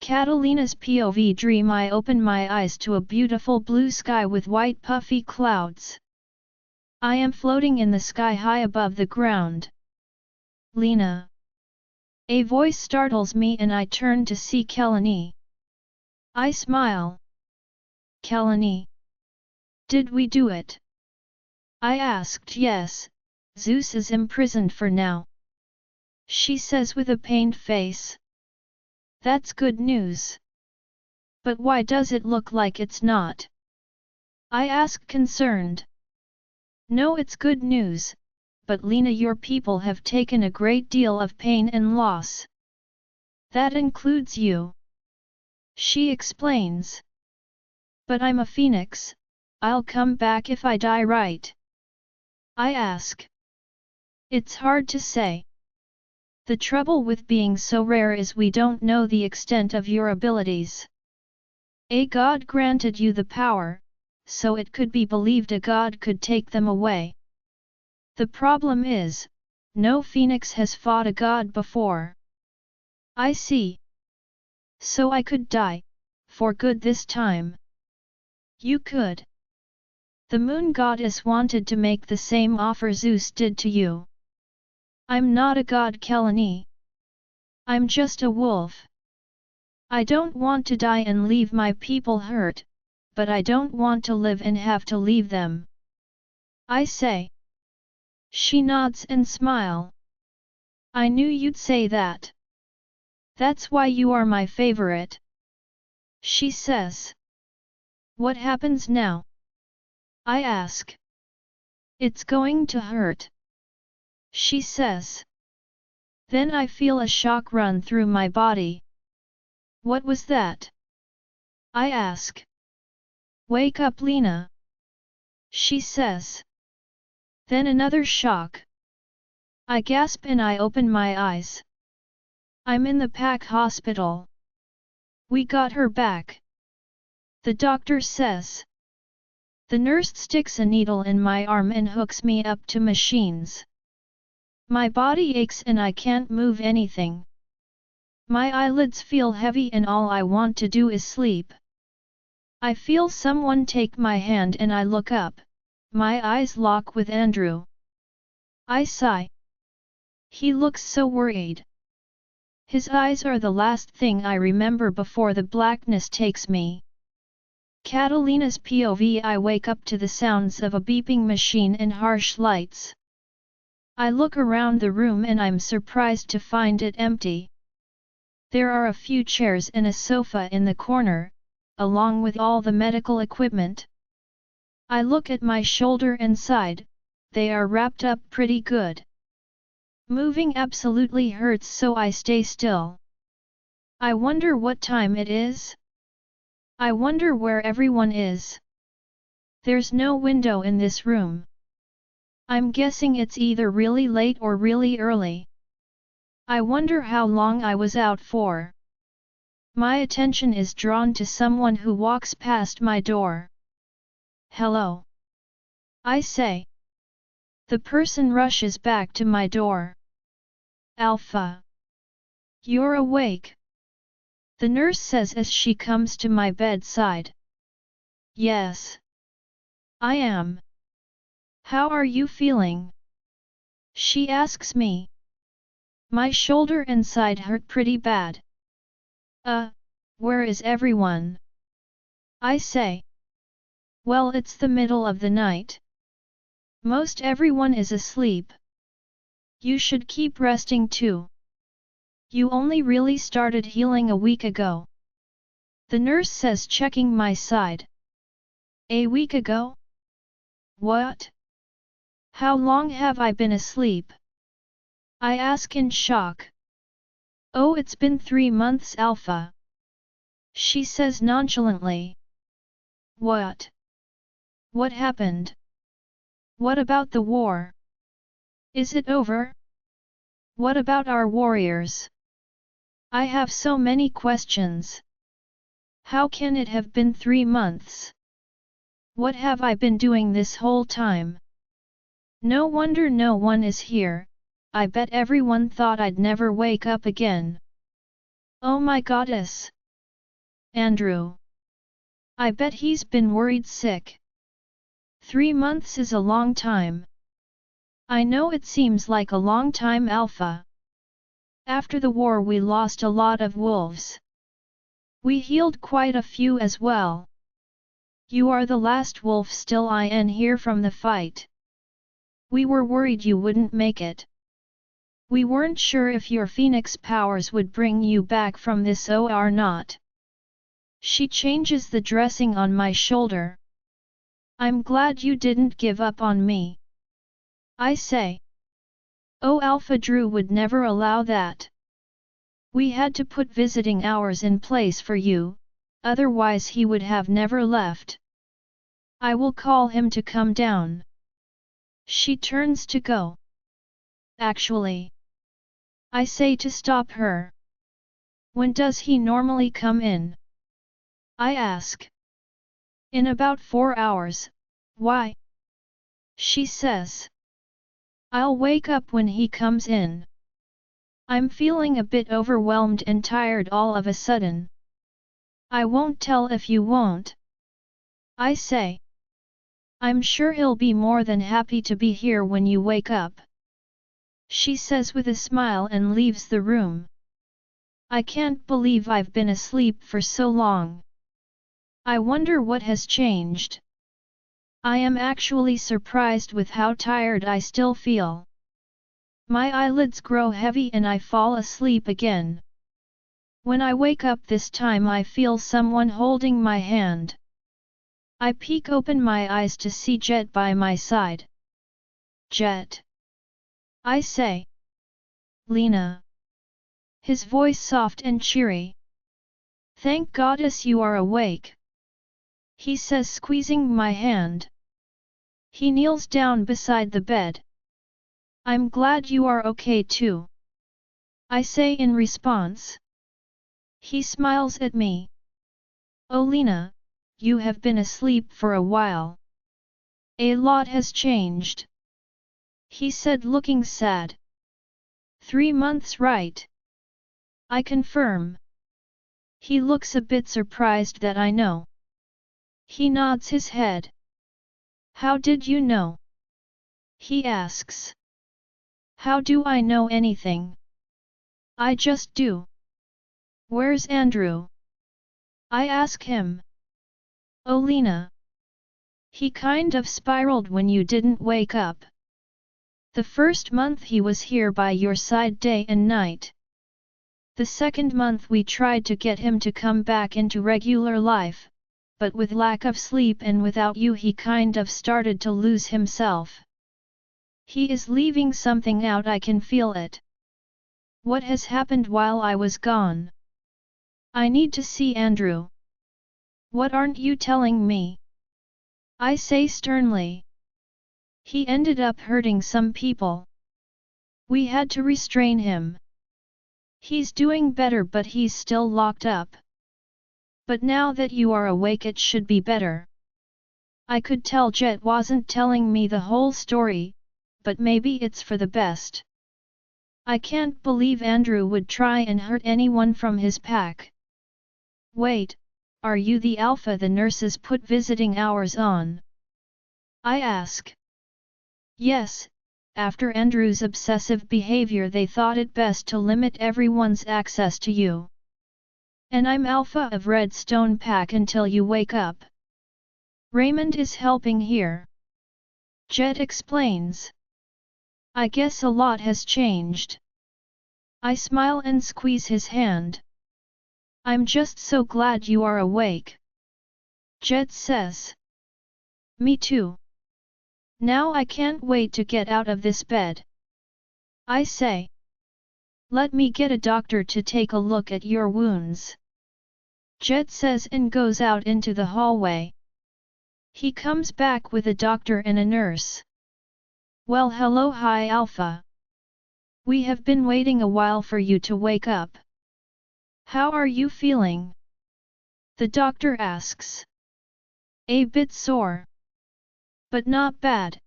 Catalina's POV dream. I open my eyes to a beautiful blue sky with white puffy clouds. I am floating in the sky high above the ground. Lena. A voice startles me and I turn to see Kelan. I smile. Kelan. Did we do it? I asked. Yes, Zeus is imprisoned for now. She says with a pained face. That's good news. But why does it look like it's not? I asked concerned. No, it's good news, but Lena, your people have taken a great deal of pain and loss. That includes you. She explains. But I'm a phoenix, I'll come back if I die, right? I ask. It's hard to say. The trouble with being so rare is we don't know the extent of your abilities. A god granted you the power, so it could be believed a god could take them away. The problem is, no phoenix has fought a god before. I see. So I could die, for good this time. You could. The moon goddess wanted to make the same offer Zeus did to you. I'm not a god, Kelan. I'm just a wolf. I don't want to die and leave my people hurt, but I don't want to live and have to leave them. I say. She nods and smiles. I knew you'd say that. That's why you are my favorite. She says. What happens now? I ask. It's going to hurt. She says. Then I feel a shock run through my body. What was that? I ask. Wake up, Lena. She says. Then another shock. I gasp and I open my eyes. I'm in the pack hospital. We got her back. The doctor says. The nurse sticks a needle in my arm and hooks me up to machines. My body aches and I can't move anything. My eyelids feel heavy and all I want to do is sleep. I feel someone take my hand and I look up. My eyes lock with Andrew. I sigh. He looks so worried. His eyes are the last thing I remember before the blackness takes me. Catalina's POV. I wake up to the sounds of a beeping machine and harsh lights. I look around the room and I'm surprised to find it empty. There are a few chairs and a sofa in the corner, along with all the medical equipment. I look at my shoulder and side, they are wrapped up pretty good. Moving absolutely hurts, so I stay still. I wonder what time it is? I wonder where everyone is. There's no window in this room. I'm guessing it's either really late or really early. I wonder how long I was out for. My attention is drawn to someone who walks past my door. Hello. I say. The person rushes back to my door. Alpha. You're awake. The nurse says as she comes to my bedside. Yes. I am. How are you feeling? She asks me. My shoulder and side hurt pretty bad. Where is everyone? I say. Well, it's the middle of the night. Most everyone is asleep. You should keep resting too. You only really started healing a week ago. The nurse says, checking my side. A week ago? What? How long have I been asleep? I ask in shock. Oh, it's been 3 months, Alpha. She says nonchalantly. What? What happened? What about the war? Is it over? What about our warriors? I have so many questions. How can it have been 3 months? What have I been doing this whole time? No wonder no one is here. I bet everyone thought I'd never wake up again. Oh my goddess! Andrew! I bet he's been worried sick. 3 months is a long time. I know it seems like a long time, Alpha. After the war we lost a lot of wolves. We healed quite a few as well. You are the last wolf still in here from the fight. We were worried you wouldn't make it. We weren't sure if your phoenix powers would bring you back from this or not. She changes the dressing on my shoulder. I'm glad you didn't give up on me. I say. Oh, Alpha, Drew would never allow that. We had to put visiting hours in place for you, otherwise he would have never left. I will call him to come down. She turns to go. Actually, I say to stop her. When does he normally come in? I ask. In about 4 hours. Why? She says. I'll wake up when he comes in. I'm feeling a bit overwhelmed and tired all of a sudden. I won't tell if you won't. I say. I'm sure he'll be more than happy to be here when you wake up, she says with a smile and leaves the room. I can't believe I've been asleep for so long. I wonder what has changed. I am actually surprised with how tired I still feel. My eyelids grow heavy and I fall asleep again. When I wake up this time I feel someone holding my hand. I peek open my eyes to see Jet by my side. Jet, I say. Lena. His voice soft and cheery. Thank goddess you are awake, he says, squeezing my hand. He kneels down beside the bed. I'm glad you are okay too, I say in response. He smiles at me. Oh Lena, you have been asleep for a while. A lot has changed, he said, looking sad. 3 months, right? I confirm. He looks a bit surprised that I know. He nods his head. How did you know? He asks. How do I know anything? I just do. Where's Andrew? I ask him. Oh Lena. He kind of spiraled when you didn't wake up. The first month he was here by your side day and night. The second month we tried to get him to come back into regular life, but with lack of sleep and without you he kind of started to lose himself. He is leaving something out, I can feel it. What has happened while I was gone? I need to see Andrew. What aren't you telling me? I say sternly. He ended up hurting some people. We had to restrain him. He's doing better but he's still locked up. But now that you are awake it should be better. I could tell Jet wasn't telling me the whole story, but maybe it's for the best. I can't believe Andrew would try and hurt anyone from his pack. Wait, are you the alpha the nurses put visiting hours on? I ask. Yes, after Andrew's obsessive behavior they thought it best to limit everyone's access to you. And I'm alpha of Redstone Pack until you wake up. Raymond is helping here. Jet explains. I guess a lot has changed. I smile and squeeze his hand. I'm just so glad you are awake. Jet says. Me too. Now I can't wait to get out of this bed. I say. Let me get a doctor to take a look at your wounds. Jet says and goes out into the hallway. He comes back with a doctor and a nurse. Well, hello, hi Alpha. We have been waiting a while for you to wake up. How are you feeling? The doctor asks. A bit sore. But not bad.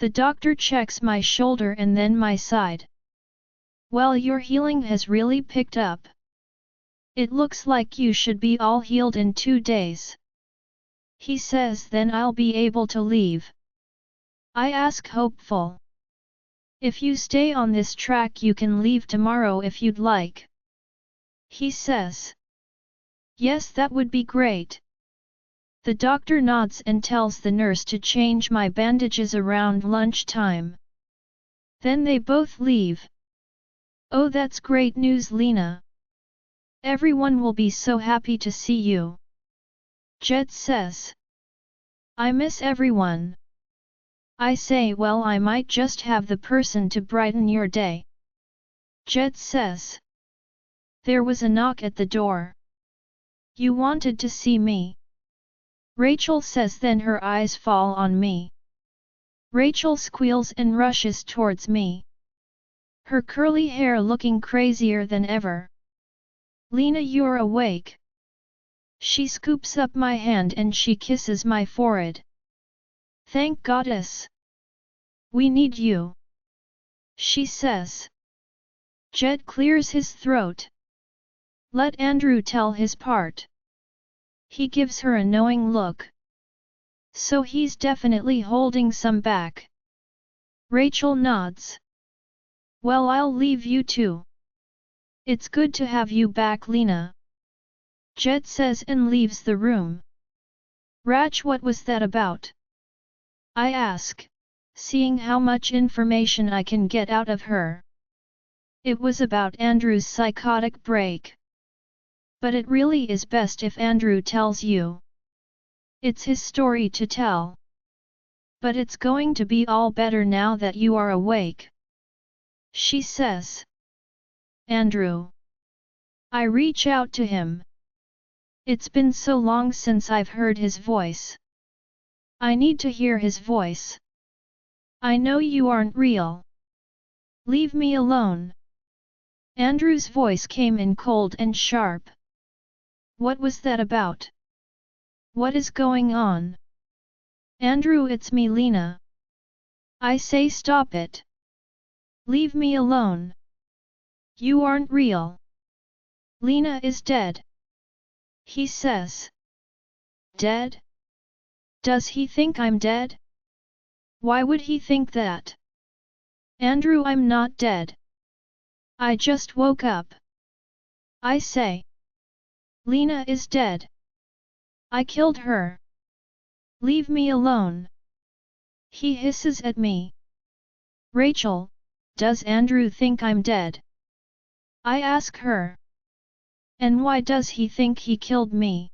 The doctor checks my shoulder and then my side. Well, your healing has really picked up. It looks like you should be all healed in 2 days. He says, then I'll be able to leave. I ask hopeful. If you stay on this track you can leave tomorrow if you'd like. He says. Yes, that would be great. The doctor nods and tells the nurse to change my bandages around lunchtime. Then they both leave. Oh, that's great news, Lena. Everyone will be so happy to see you. Jet says. I miss everyone. I say, well, I might just have the person to brighten your day. Jet says. There was a knock at the door. You wanted to see me? Rachel says, then her eyes fall on me. Rachel squeals and rushes towards me. Her curly hair looking crazier than ever. Lena, you're awake. She scoops up my hand and she kisses my forehead. Thank goddess. We need you. She says. Jet clears his throat. Let Andrew tell his part. He gives her a knowing look. So he's definitely holding some back. Rachel nods. Well, I'll leave you too. It's good to have you back, Lena. Jet says and leaves the room. Rach, what was that about? I ask, seeing how much information I can get out of her. It was about Andrew's psychotic break. But it really is best if Andrew tells you. It's his story to tell. But it's going to be all better now that you are awake. She says. Andrew. I reach out to him. It's been so long since I've heard his voice. I need to hear his voice. I know you aren't real. Leave me alone. Andrew's voice came in cold and sharp. What was that about? What is going on? Andrew, it's me, Lena. I say, stop it. Leave me alone. You aren't real. Lena is dead. He says. Dead? Does he think I'm dead? Why would he think that? Andrew, I'm not dead. I just woke up. I say. Lena is dead. I killed her. Leave me alone. He hisses at me. Rachel, does Andrew think I'm dead? I ask her. And why does he think he killed me?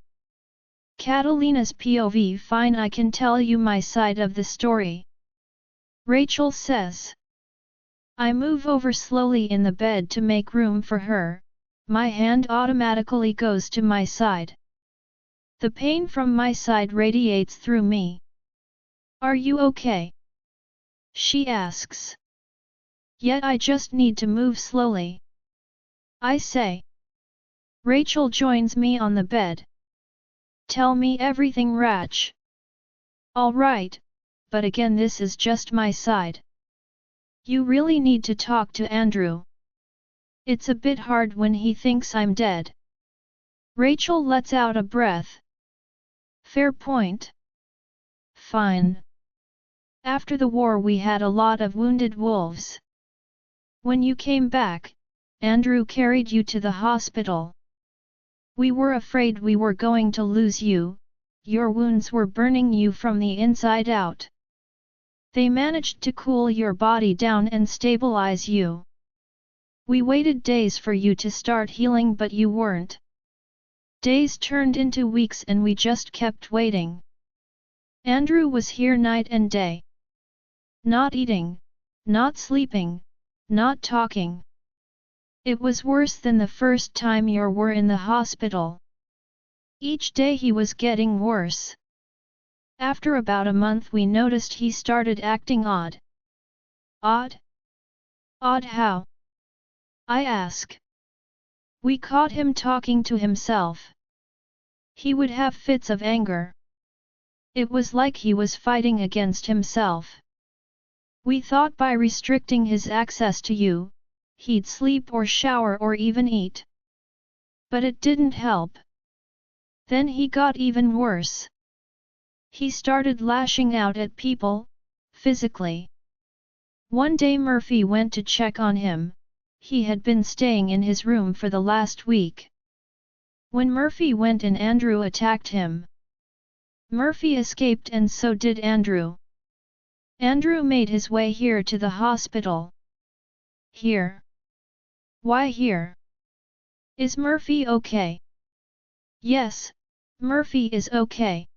Catalina's POV. Fine, I can tell you my side of the story. Rachel says. I move over slowly in the bed to make room for her. My hand automatically goes to my side. The pain from my side radiates through me. Are you okay? She asks. Yet I just need to move slowly. I say. Rachel joins me on the bed. Tell me everything, Rach. All right, but again this is just my side. You really need to talk to Andrew. It's a bit hard when he thinks I'm dead. Rachel lets out a breath. Fair point. Fine. After the war we had a lot of wounded wolves. When you came back, Andrew carried you to the hospital. We were afraid we were going to lose you, your wounds were burning you from the inside out. They managed to cool your body down and stabilize you. We waited days for you to start healing, but you weren't. Days turned into weeks and we just kept waiting. Andrew was here night and day. Not eating, not sleeping, not talking. It was worse than the first time you were in the hospital. Each day he was getting worse. After about a month we noticed he started acting odd. Odd? Odd how? I ask. We caught him talking to himself. He would have fits of anger. It was like he was fighting against himself. We thought by restricting his access to you, he'd sleep or shower or even eat. But it didn't help. Then he got even worse. He started lashing out at people, physically. One day Murphy went to check on him. He had been staying in his room for the last week. When Murphy went in, Andrew attacked him. Murphy escaped and so did Andrew. Andrew made his way here to the hospital. Here? Why here? Is Murphy okay? Yes, Murphy is okay.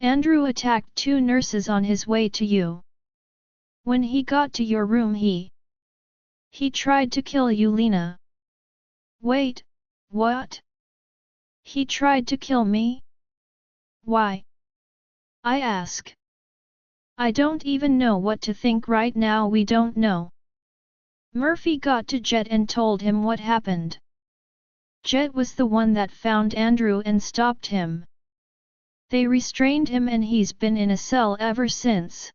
Andrew attacked 2 nurses on his way to you. When he got to your room he tried to kill you, Lena. Wait, what? He tried to kill me? Why? I ask. I don't even know what to think right now. We don't know. Murphy got to Jet and told him what happened. Jet was the one that found Andrew and stopped him. They restrained him and he's been in a cell ever since.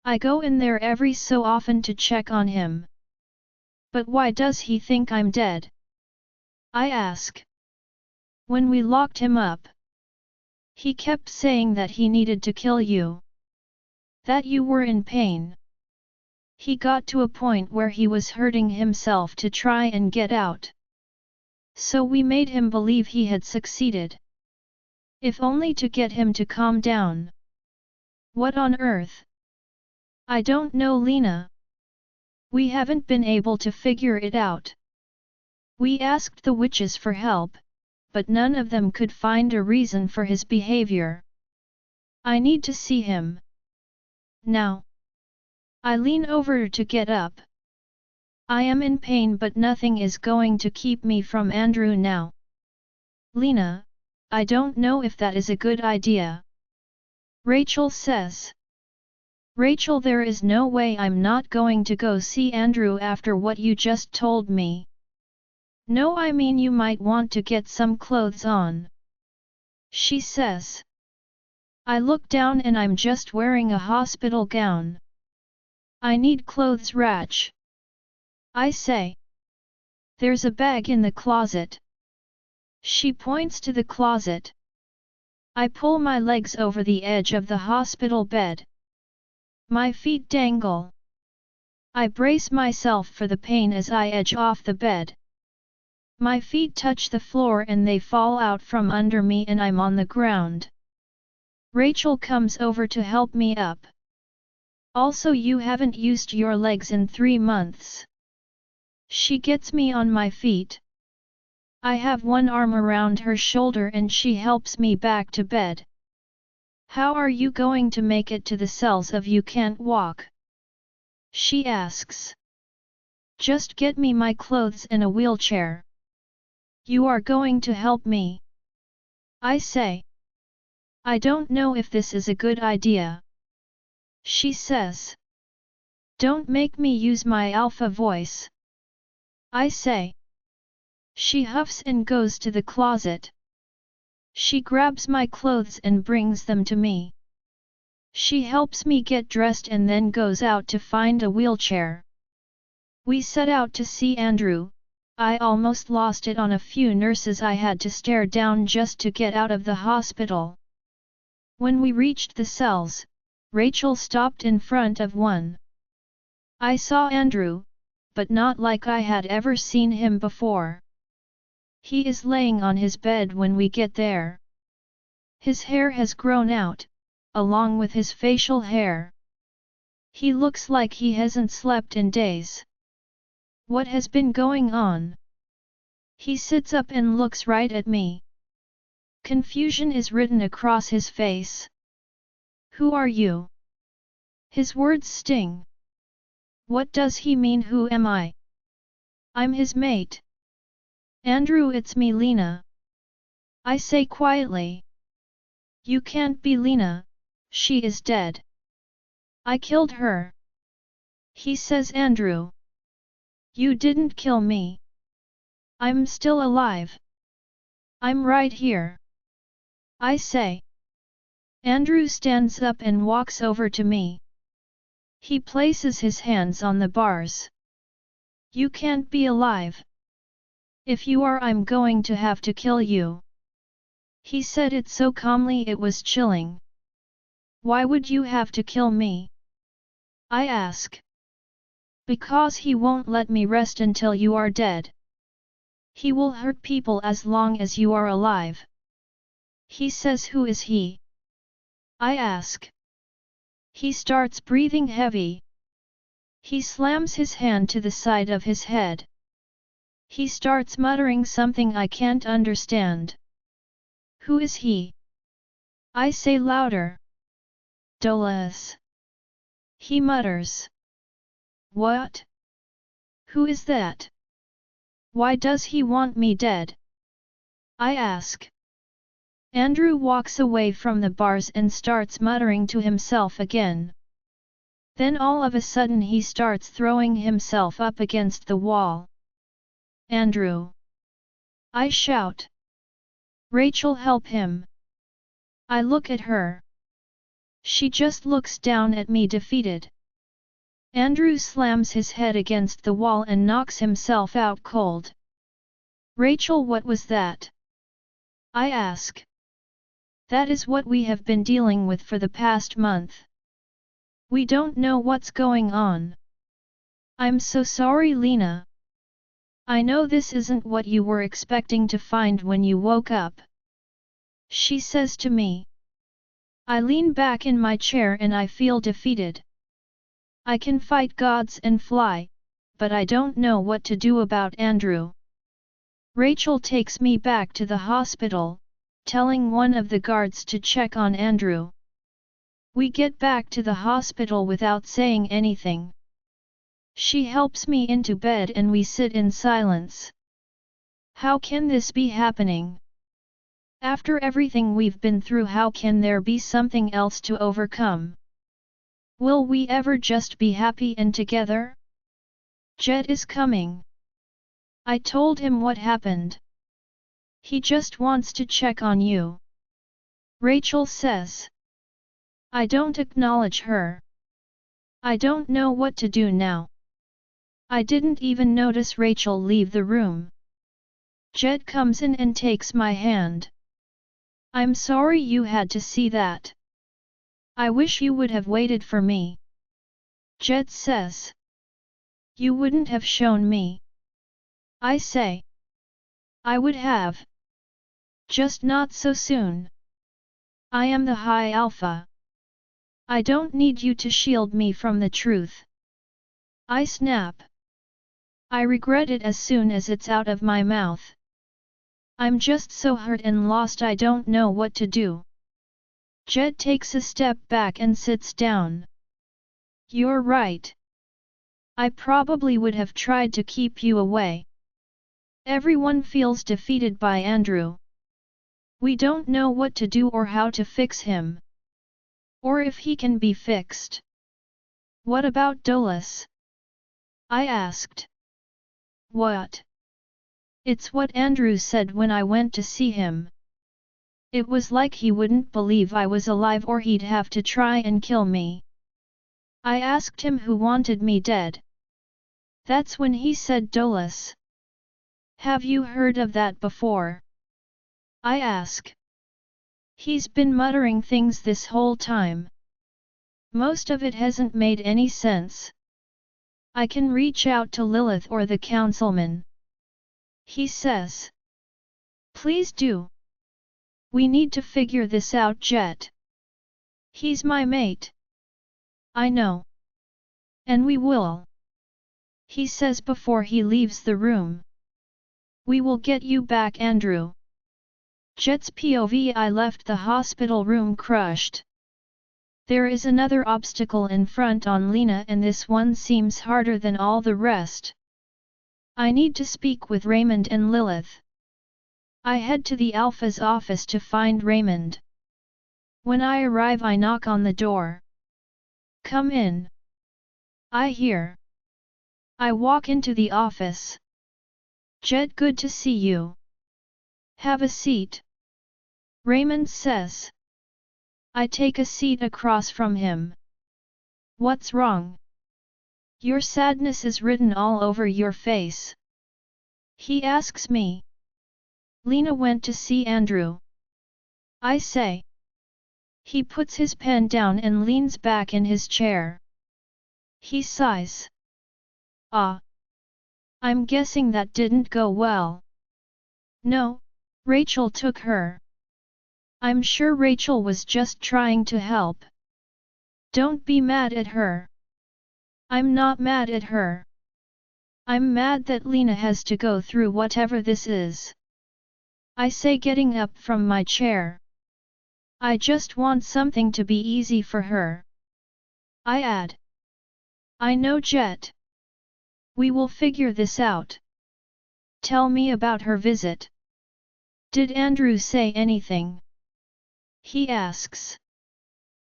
I go in there every so often to check on him. But why does he think I'm dead? I ask. When we locked him up, He kept saying that he needed to kill you. That you were in pain. He got to a point where he was hurting himself to try and get out. So we made him believe he had succeeded. If only to get him to calm down. What on earth? I don't know, Lena. We haven't been able to figure it out. We asked the witches for help, but none of them could find a reason for his behavior. I need to see him. Now. I lean over to get up. I am in pain, but nothing is going to keep me from Andrew now. Lena, I don't know if that is a good idea. Rachel says. Rachel, there is no way I'm not going to go see Andrew after what you just told me. No, I mean you might want to get some clothes on. She says. I look down and I'm just wearing a hospital gown. I need clothes, Rach. I say. There's a bag in the closet. She points to the closet. I pull my legs over the edge of the hospital bed. My feet dangle. I brace myself for the pain as I edge off the bed. My feet touch the floor and they fall out from under me and I'm on the ground. Rachel comes over to help me up. Also, you haven't used your legs in 3 months. She gets me on my feet. I have one arm around her shoulder and she helps me back to bed. How are you going to make it to the cells if you can't walk? She asks. Just get me my clothes and a wheelchair. You are going to help me? I say. I don't know if this is a good idea. She says. Don't make me use my alpha voice. I say. She huffs and goes to the closet. She grabs my clothes and brings them to me. She helps me get dressed and then goes out to find a wheelchair. We set out to see Andrew. I almost lost it on a few nurses I had to stare down just to get out of the hospital. When we reached the cells, Rachel stopped in front of one. I saw Andrew, but not like I had ever seen him before. He is laying on his bed when we get there. His hair has grown out, along with his facial hair. He looks like he hasn't slept in days. What has been going on? He sits up and looks right at me. Confusion is written across his face. Who are you? His words sting. What does he mean? Who am I? I'm his mate. Andrew, it's me, Lena. I say quietly. You can't be Lena, she is dead. I killed her. He says. Andrew. You didn't kill me. I'm still alive. I'm right here. I say. Andrew stands up and walks over to me. He places his hands on the bars. You can't be alive. If you are, I'm going to have to kill you. He said it so calmly it was chilling. Why would you have to kill me? I ask. Because he won't let me rest until you are dead. He will hurt people as long as you are alive. He says. Who is he? I ask. He starts breathing heavy. He slams his hand to the side of his head. He starts muttering something I can't understand. Who is he? I say louder. Dolas. He mutters. What? Who is that? Why does he want me dead? I ask. Andrew walks away from the bars and starts muttering to himself again. Then all of a sudden he starts throwing himself up against the wall. Andrew! I shout. Rachel, help him! I look at her. She just looks down at me defeated. Andrew slams his head against the wall and knocks himself out cold. Rachel, what was that? I ask. That is what we have been dealing with for the past month. We don't know what's going on. I'm so sorry, Lena. I know this isn't what you were expecting to find when you woke up. She says to me. I lean back in my chair and I feel defeated. I can fight gods and fly, but I don't know what to do about Andrew. Rachel takes me back to the hospital, telling one of the guards to check on Andrew. We get back to the hospital without saying anything. She helps me into bed and we sit in silence. How can this be happening? After everything we've been through, how can there be something else to overcome? Will we ever just be happy and together? Jet is coming. I told him what happened. He just wants to check on you. Rachel says. I don't acknowledge her. I don't know what to do now. I didn't even notice Rachel leave the room. Jet comes in and takes my hand. I'm sorry you had to see that. I wish you would have waited for me. Jet says. You wouldn't have shown me. I say. I would have. Just not so soon. I am the High Alpha. I don't need you to shield me from the truth. I snap. I regret it as soon as it's out of my mouth. I'm just so hurt and lost, I don't know what to do. Jet takes a step back and sits down. You're right. I probably would have tried to keep you away. Everyone feels defeated by Andrew. We don't know what to do or how to fix him. Or if he can be fixed. What about Dolas? I asked. What? It's what Andrew said when I went to see him. It was like he wouldn't believe I was alive or he'd have to try and kill me. I asked him who wanted me dead. That's when he said Dolas. Have you heard of that before? I ask. He's been muttering things this whole time. Most of it hasn't made any sense. I can reach out to Lilith or the councilman. He says. Please do. We need to figure this out, Jet. He's my mate. I know. And we will. He says before he leaves the room. We will get you back, Andrew. Jet's POV. I left the hospital room crushed. There is another obstacle in front on Lena, and this one seems harder than all the rest. I need to speak with Raymond and Lilith. I head to the Alpha's office to find Raymond. When I arrive, I knock on the door. Come in. I hear. I walk into the office. Jet, good to see you. Have a seat. Raymond says. I take a seat across from him. What's wrong? Your sadness is written all over your face. He asks me. Lena went to see Andrew. I say. He puts his pen down and leans back in his chair. He sighs. Ah. I'm guessing that didn't go well. No, Rachel took her. I'm sure Rachel was just trying to help. Don't be mad at her. I'm not mad at her. I'm mad that Lena has to go through whatever this is. I say, getting up from my chair. I just want something to be easy for her. I add. I know, Jet. We will figure this out. Tell me about her visit. Did Andrew say anything? He asks.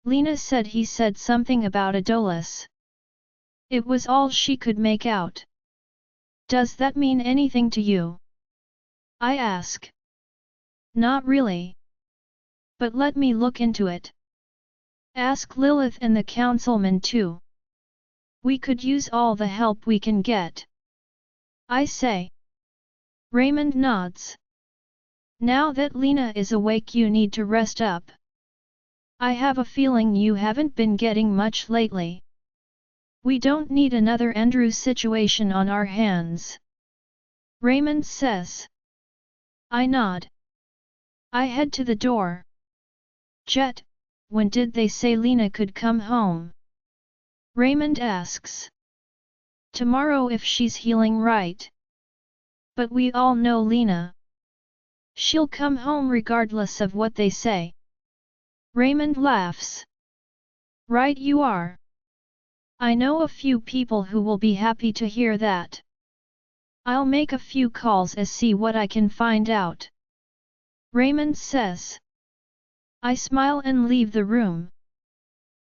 Lena said he said something about a Dolas. It was all she could make out. Does that mean anything to you? I ask. Not really. But let me look into it. Ask Lilith and the councilman too. We could use all the help we can get. I say. Raymond nods. Now that Lena is awake, you need to rest up. I have a feeling you haven't been getting much lately. We don't need another Andrew situation on our hands. Raymond says. I nod. I head to the door. Jet, when did they say Lena could come home? Raymond asks. Tomorrow if she's healing right. But we all know Lena. She'll come home regardless of what they say. Raymond laughs. Right you are. I know a few people who will be happy to hear that. I'll make a few calls and see what I can find out. Raymond says. I smile and leave the room.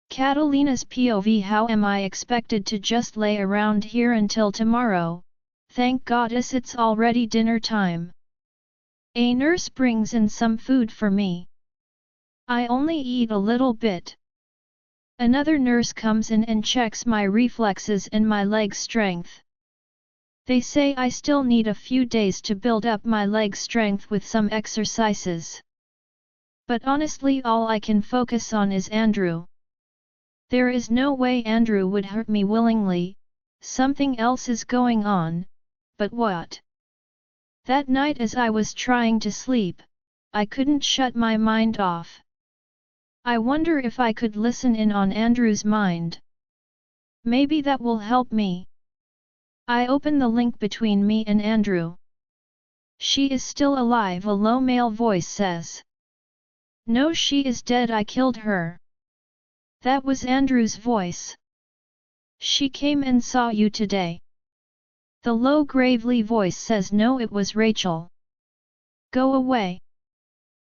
Catalina's POV. How am I expected to just lay around here until tomorrow? Thank goddess it's already dinner time. A nurse brings in some food for me. I only eat a little bit. Another nurse comes in and checks my reflexes and my leg strength. They say I still need a few days to build up my leg strength with some exercises. But honestly all I can focus on is Andrew. There is no way Andrew would hurt me willingly. Something else is going on, but what? That night as I was trying to sleep, I couldn't shut my mind off. I wonder if I could listen in on Andrew's mind. Maybe that will help me. I open the link between me and Andrew. She is still alive, a low male voice says. No, she is dead, I killed her. That was Andrew's voice. She came and saw you today. The low gravely voice says no, it was Rachel. Go away.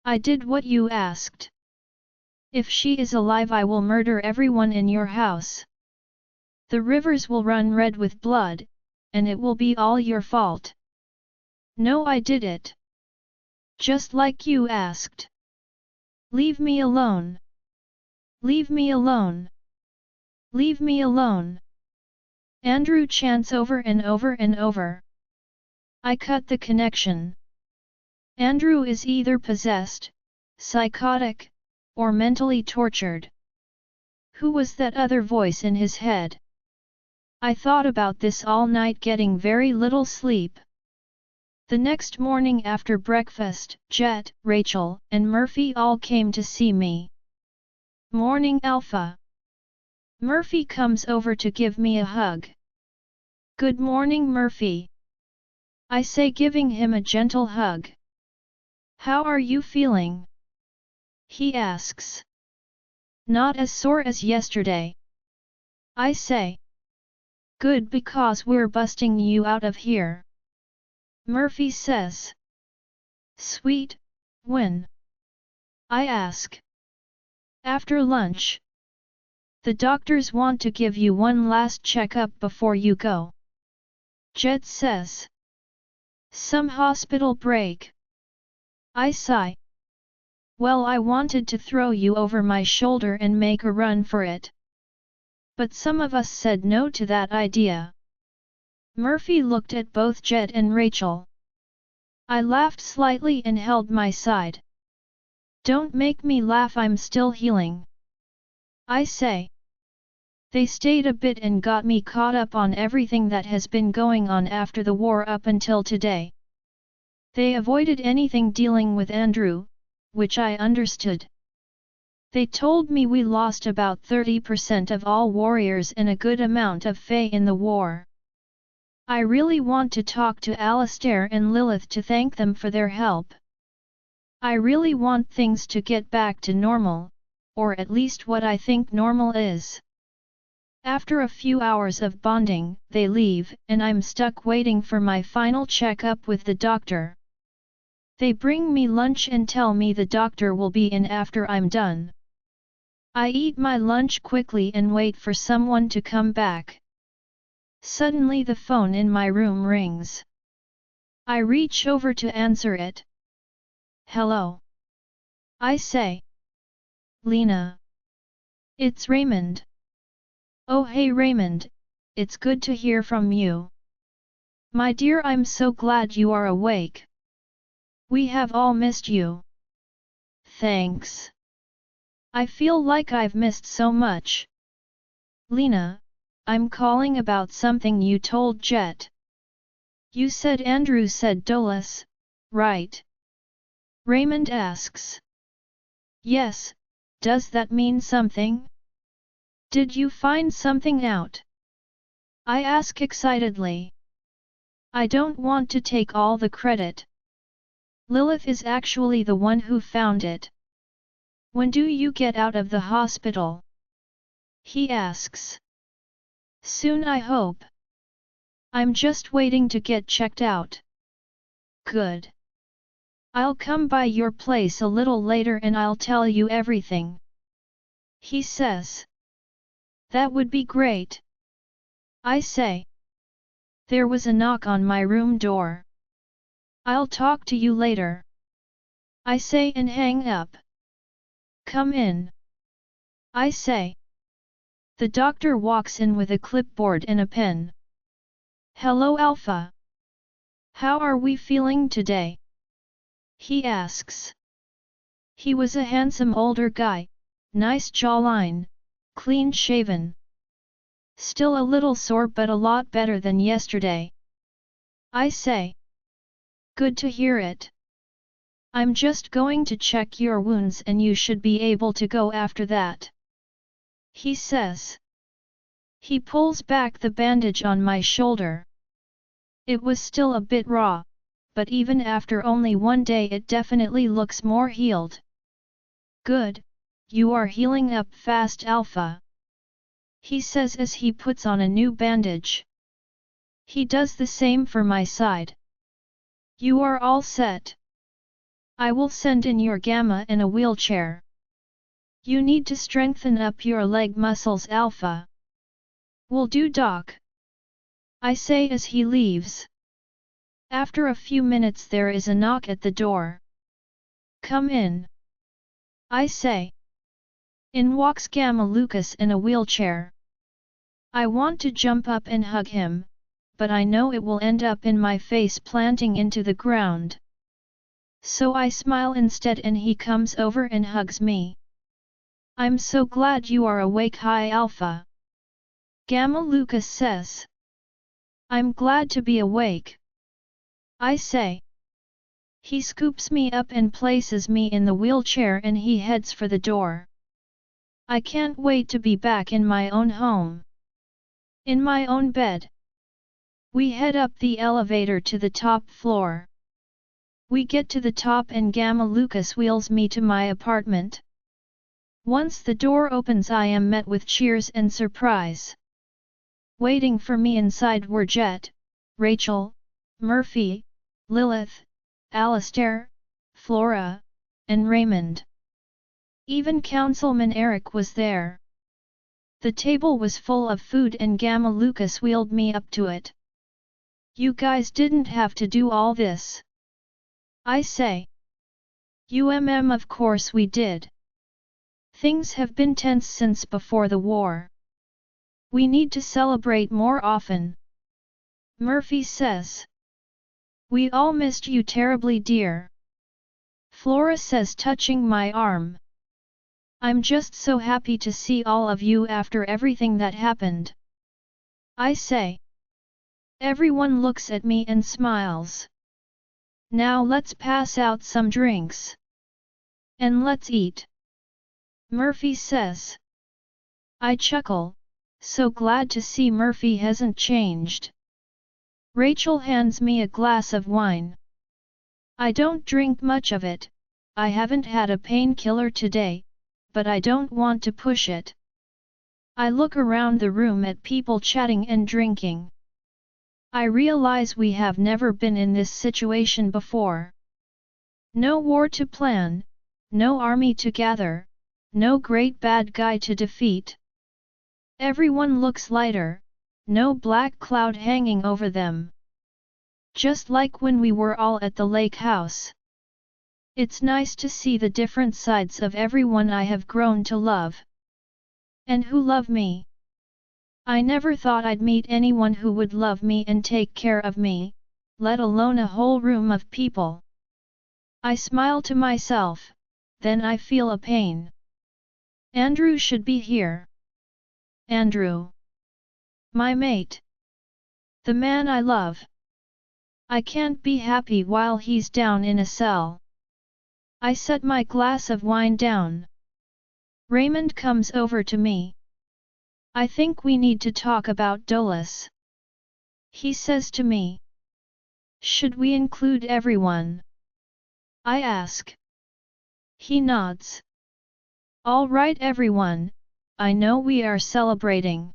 I did what you asked. If she is alive I will murder everyone in your house. The rivers will run red with blood, and it will be all your fault. No, I did it. Just like you asked. Leave me alone. Leave me alone. Leave me alone. Andrew chants over and over and over. I cut the connection. Andrew is either possessed, psychotic, or mentally tortured. Who was that other voice in his head? I thought about this all night, getting very little sleep. The next morning after breakfast, Jet, Rachel, and Murphy all came to see me. Morning Alpha. Murphy comes over to give me a hug. Good morning Murphy. I say, giving him a gentle hug. How are you feeling? He asks. Not as sore as yesterday. I say. Good, because we're busting you out of here. Murphy says. Sweet, when? I ask. After lunch. The doctors want to give you one last checkup before you go. Jet says. Some hospital break. I sigh. Well, I wanted to throw you over my shoulder and make a run for it. But some of us said no to that idea. Murphy looked at both Jet and Rachel. I laughed slightly and held my side. Don't make me laugh, I'm still healing. I say. They stayed a bit and got me caught up on everything that has been going on after the war up until today. They avoided anything dealing with Andrew, which I understood. They told me we lost about 30% of all warriors and a good amount of Fae in the war. I really want to talk to Alistair and Lilith to thank them for their help. I really want things to get back to normal, or at least what I think normal is. After a few hours of bonding, they leave, and I'm stuck waiting for my final checkup with the doctor. They bring me lunch and tell me the doctor will be in after I'm done. I eat my lunch quickly and wait for someone to come back. Suddenly the phone in my room rings. I reach over to answer it. Hello. I say. Lena. It's Raymond. Oh hey Raymond, it's good to hear from you. My dear, I'm so glad you are awake. We have all missed you. Thanks. I feel like I've missed so much. Lena, I'm calling about something you told Jet. You said Andrew said Dolas, right? Raymond asks. Yes, does that mean something? Did you find something out? I ask excitedly. I don't want to take all the credit. Lilith is actually the one who found it. When do you get out of the hospital? He asks. Soon, I hope. I'm just waiting to get checked out. Good. I'll come by your place a little later and I'll tell you everything. He says. That would be great. I say. There was a knock on my room door. I'll talk to you later. I say and hang up. Come in. I say. The doctor walks in with a clipboard and a pen. Hello, Alpha. How are we feeling today? He asks. He was a handsome older guy, nice jawline, clean shaven. Still a little sore but a lot better than yesterday. I say. Good to hear it. I'm just going to check your wounds and you should be able to go after that. He says. He pulls back the bandage on my shoulder. It was still a bit raw, but even after only 1 day it definitely looks more healed. Good, you are healing up fast, Alpha. He says as he puts on a new bandage. He does the same for my side. You are all set. I will send in your Gamma in a wheelchair. You need to strengthen up your leg muscles, Alpha. Will do, Doc. I say as he leaves. After a few minutes there is a knock at the door. Come in. I say. In walks Gamma Lucas in a wheelchair. I want to jump up and hug him, but I know it will end up in my face planting into the ground. So I smile instead and he comes over and hugs me. I'm so glad you are awake, hi Alpha. Gamma Lucas says. I'm glad to be awake. I say. He scoops me up and places me in the wheelchair and he heads for the door. I can't wait to be back in my own home. In my own bed. We head up the elevator to the top floor. We get to the top and Gamma Lucas wheels me to my apartment. Once the door opens I am met with cheers and surprise. Waiting for me inside were Jet, Rachel, Murphy, Lilith, Alistair, Flora, and Raymond. Even Councilman Eric was there. The table was full of food and Gamma Lucas wheeled me up to it. You guys didn't have to do all this. I say. Of course we did. Things have been tense since before the war. We need to celebrate more often. Murphy says. We all missed you terribly, dear. Flora says, touching my arm. I'm just so happy to see all of you after everything that happened. I say. Everyone looks at me and smiles. Now let's pass out some drinks. And let's eat. Murphy says. I chuckle, so glad to see Murphy hasn't changed. Rachel hands me a glass of wine. I don't drink much of it, I haven't had a painkiller today, but I don't want to push it. I look around the room at people chatting and drinking. I realize we have never been in this situation before. No war to plan, no army to gather, no great bad guy to defeat. Everyone looks lighter, no black cloud hanging over them. Just like when we were all at the lake house. It's nice to see the different sides of everyone I have grown to love. And who love me. I never thought I'd meet anyone who would love me and take care of me, let alone a whole room of people. I smile to myself, then I feel a pain. Andrew should be here. Andrew. My mate. The man I love. I can't be happy while he's down in a cell. I set my glass of wine down. Raymond comes over to me. I think we need to talk about Dolas. He says to me. Should we include everyone? I ask. He nods. All right everyone, I know we are celebrating.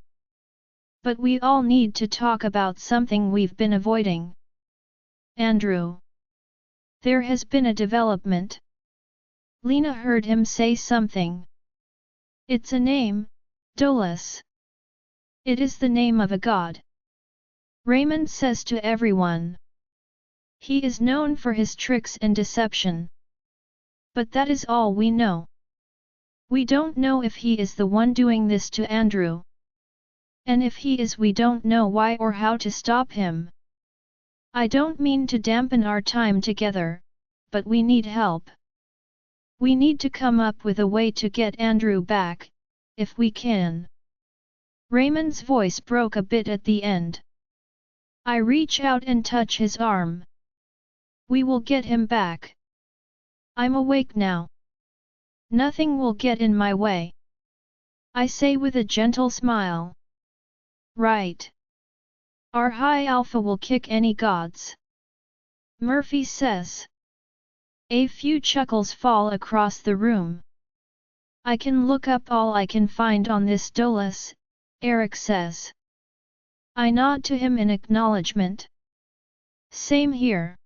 But we all need to talk about something we've been avoiding. Andrew. There has been a development. Lena heard him say something. It's a name, Dolas. It is the name of a god. Raymond says to everyone. He is known for his tricks and deception. But that is all we know. We don't know if he is the one doing this to Andrew. And if he is, we don't know why or how to stop him. I don't mean to dampen our time together, but we need help. We need to come up with a way to get Andrew back, if we can. Raymond's voice broke a bit at the end. I reach out and touch his arm. We will get him back. I'm awake now. Nothing will get in my way. I say with a gentle smile. Right. Our high alpha will kick any gods. Murphy says. A few chuckles fall across the room. I can look up all I can find on this Dolas, Eric says. I nod to him in acknowledgement. Same here.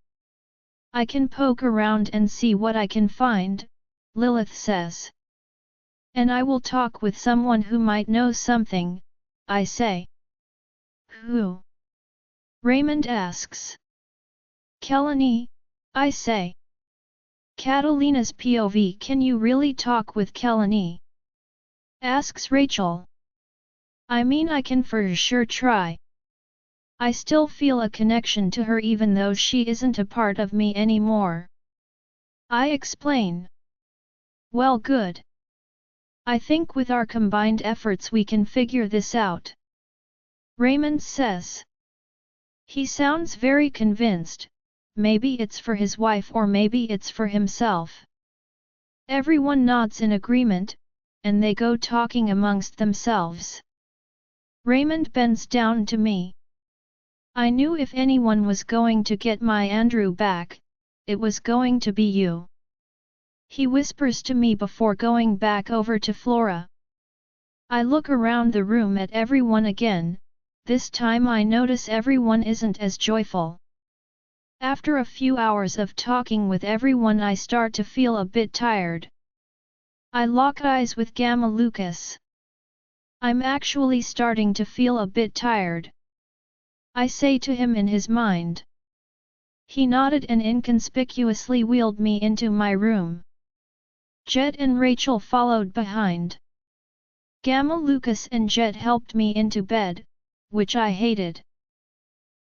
I can poke around and see what I can find, Lilith says. And I will talk with someone who might know something, I say. Who? Raymond asks. Kelan, I say. Catalina's POV. Can you really talk with Kelan? Asks Rachel. I mean I can for sure try. I still feel a connection to her even though she isn't a part of me anymore. I explain. Well, good. I think with our combined efforts we can figure this out. Raymond says. He sounds very convinced, maybe it's for his wife or maybe it's for himself. Everyone nods in agreement, and they go talking amongst themselves. Raymond bends down to me. I knew if anyone was going to get my Andrew back, it was going to be you. He whispers to me before going back over to Flora. I look around the room at everyone again, this time I notice everyone isn't as joyful. After a few hours of talking with everyone I start to feel a bit tired. I lock eyes with Gamma Lucas. I'm actually starting to feel a bit tired. I say to him in his mind. He nodded and inconspicuously wheeled me into my room. Jet and Rachel followed behind. Gamma Lucas and Jet helped me into bed, which I hated.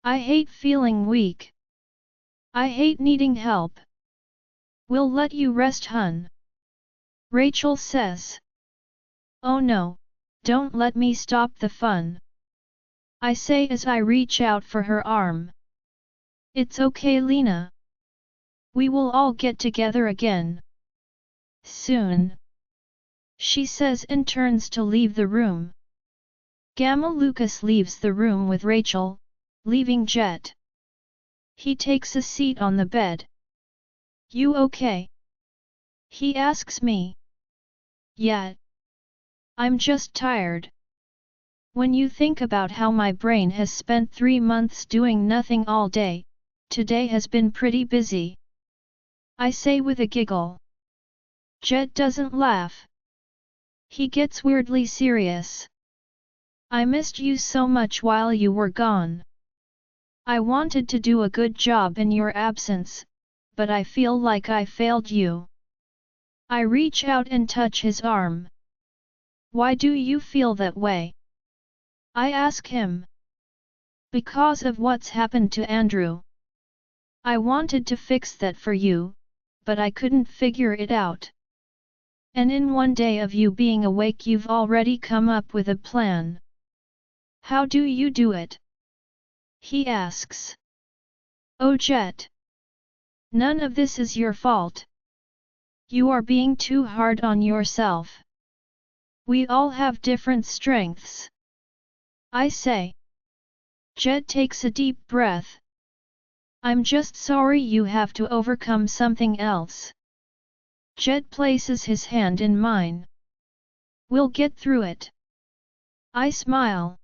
I hate feeling weak. I hate needing help. We'll let you rest, hun. Rachel says. Oh no, don't let me stop the fun. I say as I reach out for her arm. It's okay, Lena. We will all get together again. Soon. She says and turns to leave the room. Gamma Lucas leaves the room with Rachel, leaving Jet. He takes a seat on the bed. You okay? He asks me. Yeah. I'm just tired. When you think about how my brain has spent 3 months doing nothing all day, today has been pretty busy. I say with a giggle. Jet doesn't laugh. He gets weirdly serious. I missed you so much while you were gone. I wanted to do a good job in your absence, but I feel like I failed you. I reach out and touch his arm. Why do you feel that way? I ask him. Because of what's happened to Andrew. I wanted to fix that for you, but I couldn't figure it out. And in one day of you being awake you've already come up with a plan. How do you do it? He asks. Oh Jet. None of this is your fault. You are being too hard on yourself. We all have different strengths. I say. Jet takes a deep breath. I'm just sorry you have to overcome something else. Jet places his hand in mine. We'll get through it. I smile.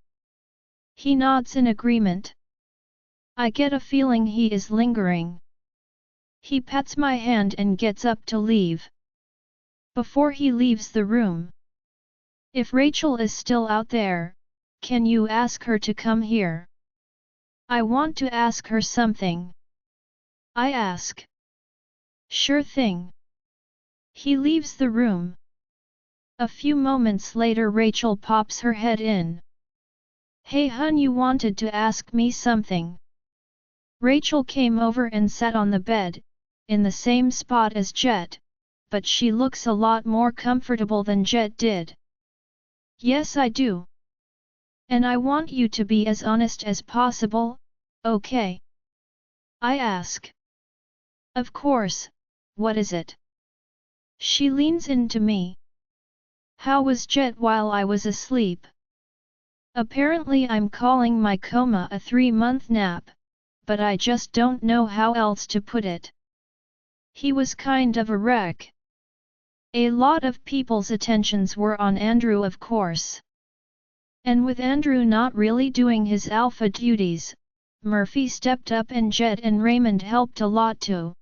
He nods in agreement. I get a feeling he is lingering. He pats my hand and gets up to leave. Before he leaves the room. If Rachel is still out there, can you ask her to come here? I want to ask her something. I ask. Sure thing. He leaves the room. A few moments later Rachel pops her head in. Hey hun, you wanted to ask me something. Rachel came over and sat on the bed, in the same spot as Jet, but she looks a lot more comfortable than Jet did. Yes I do. And I want you to be as honest as possible, okay? I ask. Of course, what is it? She leans into me. How was Jet while I was asleep? Apparently I'm calling my coma a 3-month nap, but I just don't know how else to put it. He was kind of a wreck. A lot of people's attentions were on Andrew of course. And with Andrew not really doing his alpha duties, Murphy stepped up and Jet and Raymond helped a lot too.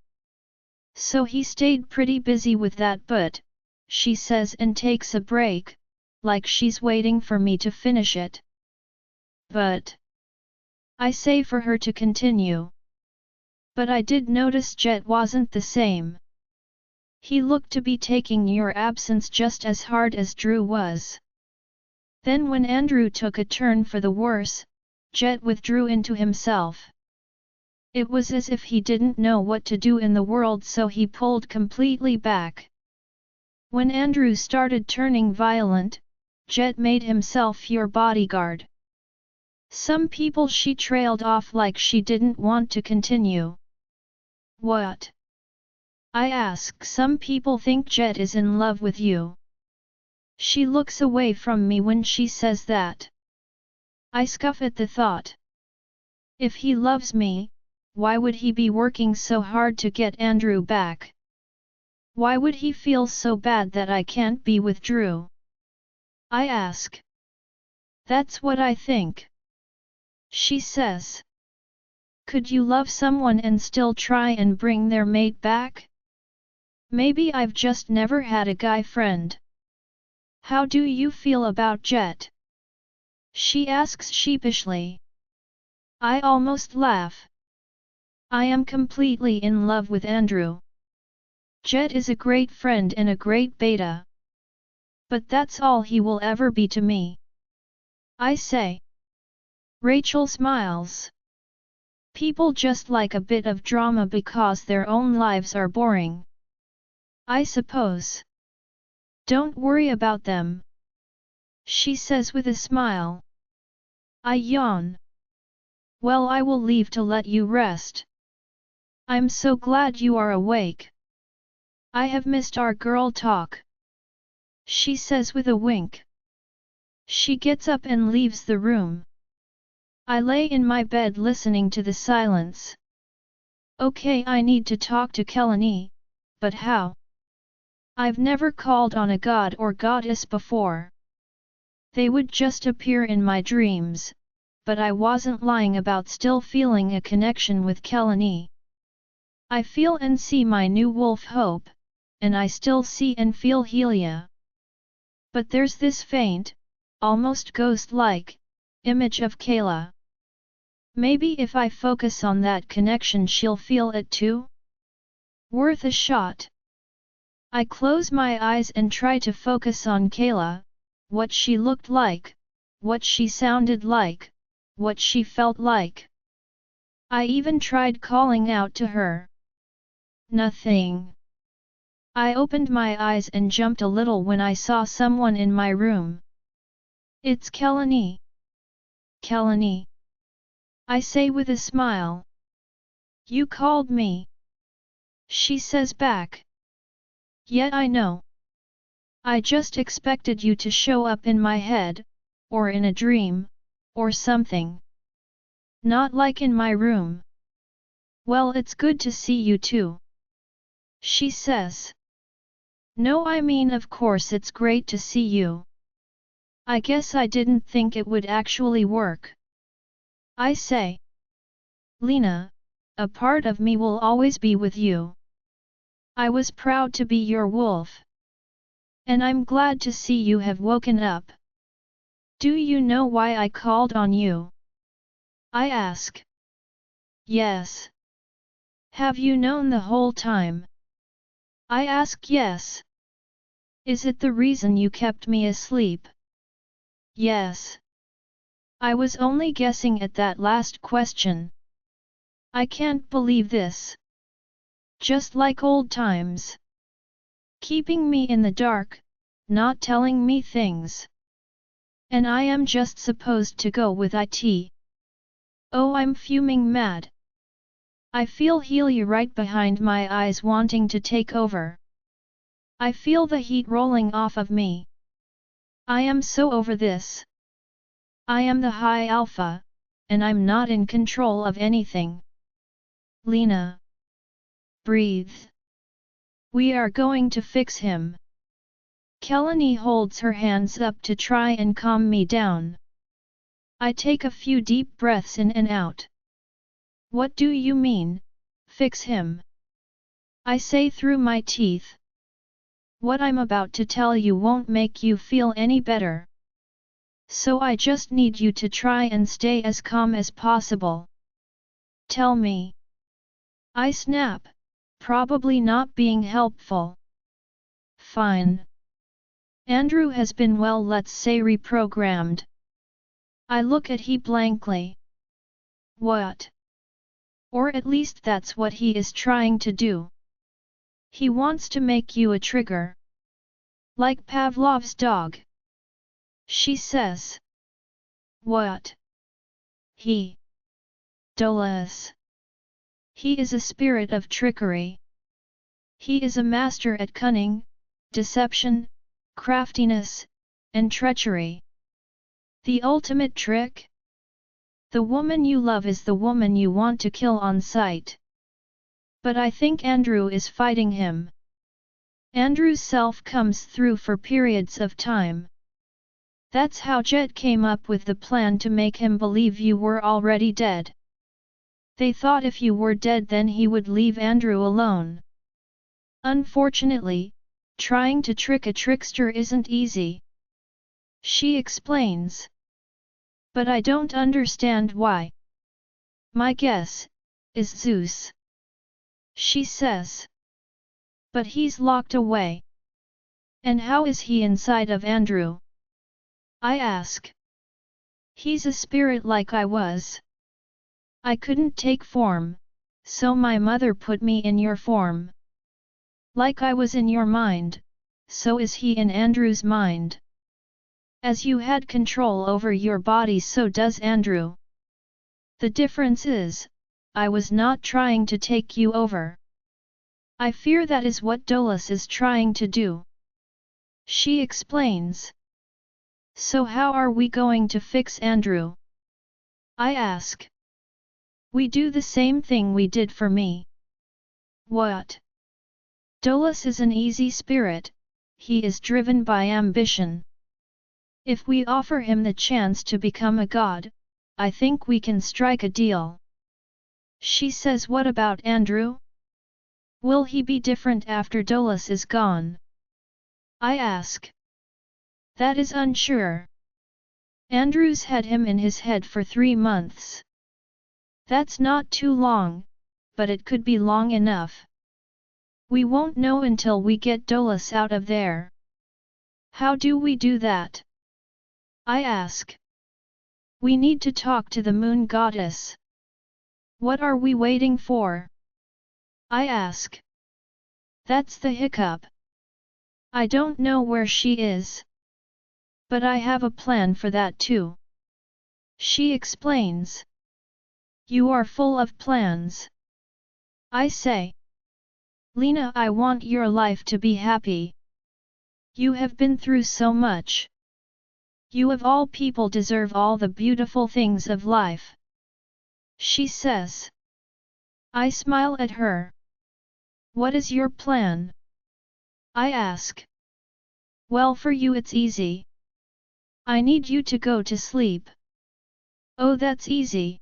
So he stayed pretty busy with that but, she says and takes a break, like she's waiting for me to finish it. But I say for her to continue. But I did notice Jet wasn't the same. He looked to be taking your absence just as hard as Drew was. Then when Andrew took a turn for the worse, Jet withdrew into himself. It was as if he didn't know what to do in the world so he pulled completely back. When Andrew started turning violent, Jet made himself your bodyguard. Some people she trailed off like she didn't want to continue. What? I ask. Some people think Jet is in love with you. She looks away from me when she says that. I scoff at the thought. If he loves me, why would he be working so hard to get Andrew back? Why would he feel so bad that I can't be with Drew? I ask. That's what I think. She says. Could you love someone and still try and bring their mate back? Maybe I've just never had a guy friend. How do you feel about Jet? She asks sheepishly. I almost laugh. I am completely in love with Andrew. Jet is a great friend and a great beta. But that's all he will ever be to me. I say. Rachel smiles. People just like a bit of drama because their own lives are boring. I suppose. Don't worry about them. She says with a smile. I yawn. Well, I will leave to let you rest. I'm so glad you are awake. I have missed our girl talk. She says with a wink. She gets up and leaves the room. I lay in my bed listening to the silence. Okay, I need to talk to Kelan, but how? I've never called on a god or goddess before. They would just appear in my dreams, but I wasn't lying about still feeling a connection with Kelan. I feel and see my new wolf Hope, and I still see and feel Helia. But there's this faint, almost ghost-like, image of Kayla. Maybe if I focus on that connection she'll feel it too? Worth a shot. I close my eyes and try to focus on Kayla, what she looked like, what she sounded like, what she felt like. I even tried calling out to her. Nothing. I opened my eyes and jumped a little when I saw someone in my room. It's Kelan. Kelan, I say with a smile. You called me, she says back. Yet I know. I just expected you to show up in my head, or in a dream, or something. Not like in my room. Well, it's good to see you too, she says. No, I mean, of course it's great to see you. I guess I didn't think it would actually work. I say. Lena, a part of me will always be with you. I was proud to be your wolf. And I'm glad to see you have woken up. Do you know why I called on you? I ask. Yes. Have you known the whole time? I ask. Yes. Is it the reason you kept me asleep? Yes. I was only guessing at that last question. I can't believe this. Just like old times. Keeping me in the dark, not telling me things. And I am just supposed to go with it. Oh, I'm fuming mad. I feel Healy right behind my eyes wanting to take over. I feel the heat rolling off of me. I am so over this. I am the high alpha, and I'm not in control of anything. Lena. Breathe. We are going to fix him. Kelan holds her hands up to try and calm me down. I take a few deep breaths in and out. What do you mean, fix him? I say through my teeth. What I'm about to tell you won't make you feel any better. So I just need you to try and stay as calm as possible. Tell me. I snap, probably not being helpful. Fine. Andrew has been, well, let's say reprogrammed. I look at he blankly. What? Or at least that's what he is trying to do. He wants to make you a trigger. Like Pavlov's dog. She says. What? He. Dolas. He is a spirit of trickery. He is a master at cunning, deception, craftiness, and treachery. The ultimate trick? The woman you love is the woman you want to kill on sight. But I think Andrew is fighting him. Andrew's self comes through for periods of time. That's how Jet came up with the plan to make him believe you were already dead. They thought if you were dead then he would leave Andrew alone. Unfortunately, trying to trick a trickster isn't easy. She explains. But I don't understand why. My guess is Zeus. She says. But he's locked away. And how is he inside of Andrew? I ask. He's a spirit like I was. I couldn't take form, so my mother put me in your form. Like I was in your mind, so is he in Andrew's mind. As you had control over your body, so does Andrew. The difference is, I was not trying to take you over. I fear that is what Dolas is trying to do. She explains. So how are we going to fix Andrew? I ask. We do the same thing we did for me. What? Dolas is an easy spirit, he is driven by ambition. If we offer him the chance to become a god, I think we can strike a deal. She says. What about Andrew? Will he be different after Dolas is gone? I ask. That is unsure. Andrew's had him in his head for 3 months. That's not too long, but it could be long enough. We won't know until we get Dolas out of there. How do we do that? I ask. We need to talk to the moon goddess. What are we waiting for? I ask. That's the hiccup. I don't know where she is. But I have a plan for that too. She explains. You are full of plans. I say. Lena, I want your life to be happy. You have been through so much. You of all people deserve all the beautiful things of life. She says. I smile at her. What is your plan? I ask. Well, for you it's easy. I need you to go to sleep. Oh, that's easy.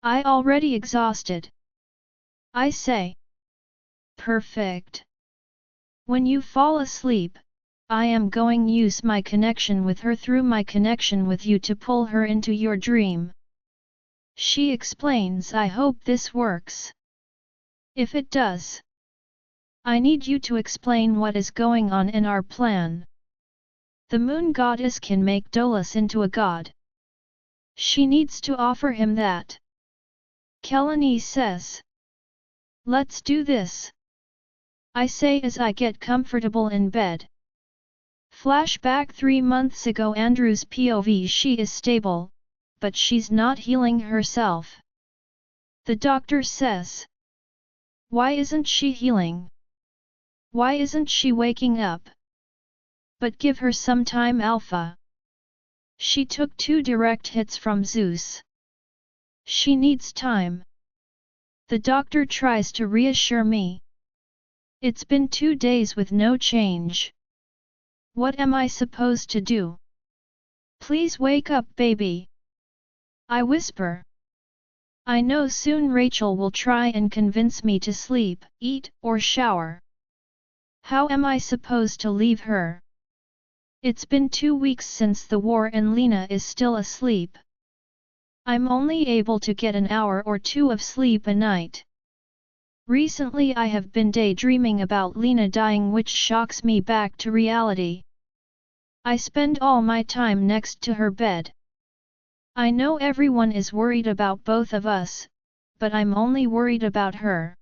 I already exhausted. I say. Perfect. When you fall asleep, I am going use my connection with her through my connection with you to pull her into your dream. She explains. I hope this works. If it does, I need you to explain what is going on in our plan. The moon goddess can make Dolas into a god. She needs to offer him that. Kelan says. Let's do this. I say as I get comfortable in bed. Flashback 3 months ago. Andrew's POV. She is stable, but she's not healing herself. The doctor says. Why isn't she healing? Why isn't she waking up? But give her some time, Alpha. She took 2 direct hits from Zeus. She needs time. The doctor tries to reassure me. It's been 2 days with no change. What am I supposed to do? Please wake up, baby. I whisper. I know soon Rachel will try and convince me to sleep, eat, or shower. How am I supposed to leave her? It's been 2 weeks since the war and Lena is still asleep. I'm only able to get an hour or 2 of sleep a night. Recently I have been daydreaming about Lena dying, which shocks me back to reality. I spend all my time next to her bed. I know everyone is worried about both of us, but I'm only worried about her.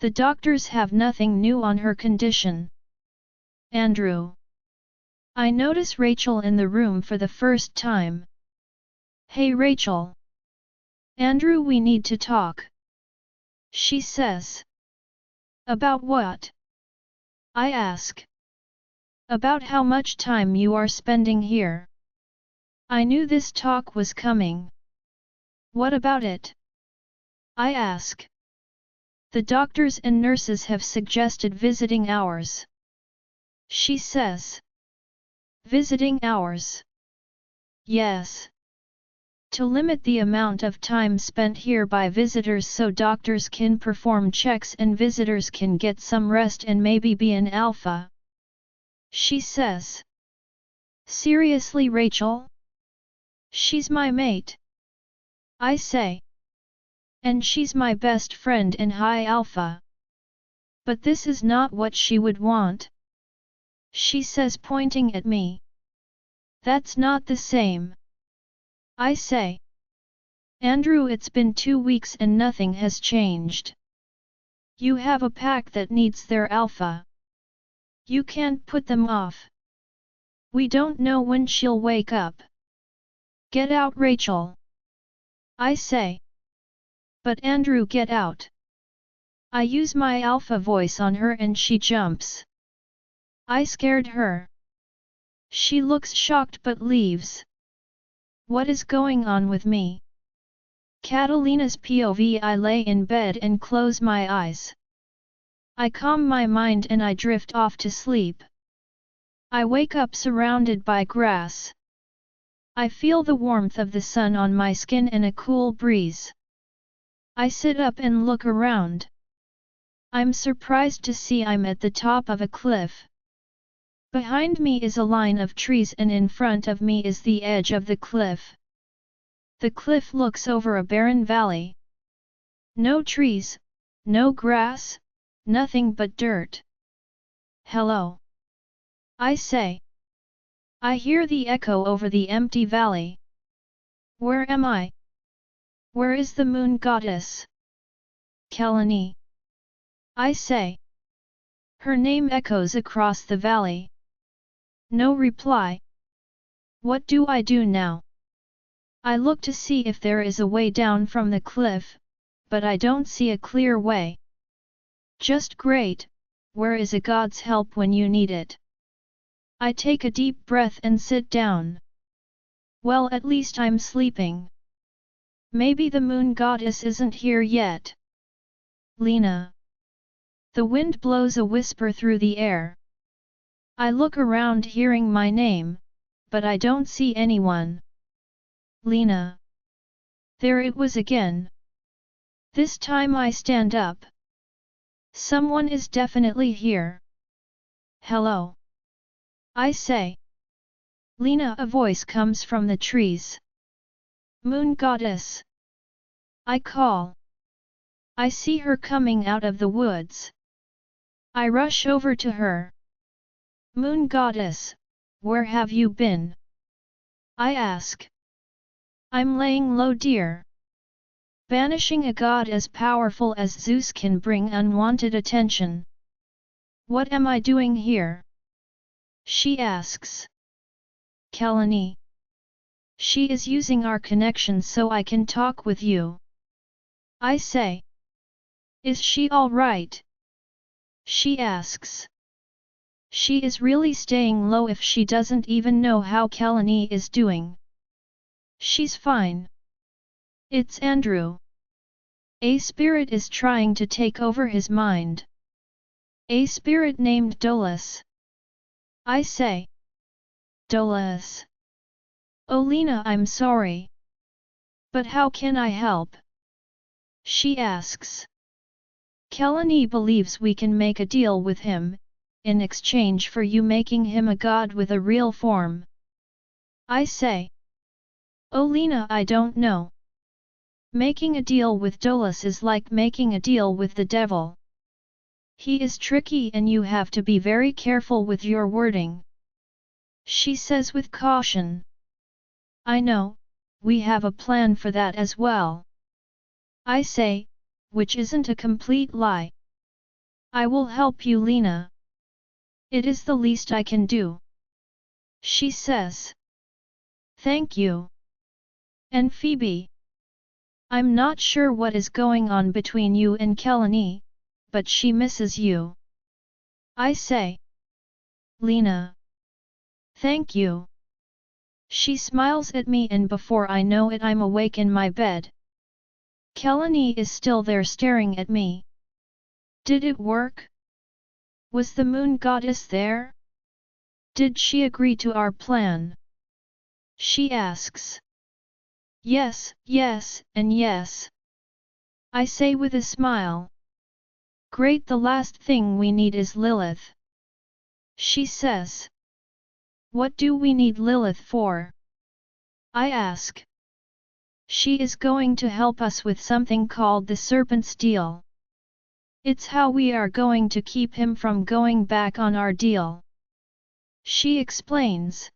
The doctors have nothing new on her condition. Andrew. I notice Rachel in the room for the first time. Hey Rachel. Andrew, we need to talk. She says. About what? I ask. About how much time you are spending here. I knew this talk was coming. What about it? I ask. The doctors and nurses have suggested visiting hours. She says. Visiting hours? Yes. To limit the amount of time spent here by visitors so doctors can perform checks and visitors can get some rest and maybe be an alpha. She says. Seriously, Rachel? She's my mate. I say. And she's my best friend and high alpha. But this is not what she would want. She says, pointing at me. That's not the same. I say. Andrew, it's been 2 weeks and nothing has changed. You have a pack that needs their alpha. You can't put them off. We don't know when she'll wake up. Get out, Rachel. I say. But Andrew, get out. I use my alpha voice on her and she jumps. I scared her. She looks shocked but leaves. What is going on with me? Catalina's POV. I lay in bed and close my eyes. I calm my mind and I drift off to sleep. I wake up surrounded by grass. I feel the warmth of the sun on my skin and a cool breeze. I sit up and look around. I'm surprised to see I'm at the top of a cliff. Behind me is a line of trees and in front of me is the edge of the cliff. The cliff looks over a barren valley. No trees, no grass, nothing but dirt. Hello. I say. I hear the echo over the empty valley. Where am I? Where is the moon goddess? Kelan. I say. Her name echoes across the valley. No reply. What do I do now? I look to see if there is a way down from the cliff, but I don't see a clear way. Just great, where is a god's help when you need it? I take a deep breath and sit down. Well, at least I'm sleeping. Maybe the moon goddess isn't here yet. Lena. The wind blows a whisper through the air. I look around hearing my name, but I don't see anyone. Lena. There it was again. This time I stand up. Someone is definitely here. Hello. I say. Lena, a voice comes from the trees. Moon goddess. I call. I see her coming out of the woods. I rush over to her. Moon goddess, where have you been? I ask. I'm laying low, dear. Banishing a god as powerful as Zeus can bring unwanted attention. What am I doing here? She asks. Kelan. She is using our connection so I can talk with you. I say. Is she all right? She asks. She is really staying low if she doesn't even know how Kelan is doing. She's fine. It's Andrew. A spirit is trying to take over his mind. A spirit named Dolas. I say. Dolas. Oh Lena, I'm sorry. But how can I help? She asks. Kelan believes we can make a deal with him, in exchange for you making him a god with a real form. I say. Oh Lena, I don't know. Making a deal with Dolas is like making a deal with the devil. He is tricky and you have to be very careful with your wording. She says with caution. I know, we have a plan for that as well. I say, which isn't a complete lie. I will help you, Lena. It is the least I can do. She says. Thank you. And Phoebe. I'm not sure what is going on between you and Kelan, but she misses you. I say. Lena. Thank you. She smiles at me and before I know it I'm awake in my bed. Kelan is still there staring at me. Did it work? Was the moon goddess there? Did she agree to our plan? She asks. Yes, yes, and yes. I say with a smile. Great, the last thing we need is Lilith. She says. What do we need Lilith for? I ask. She is going to help us with something called the Serpent's Deal. It's how we are going to keep him from going back on our deal. She explains.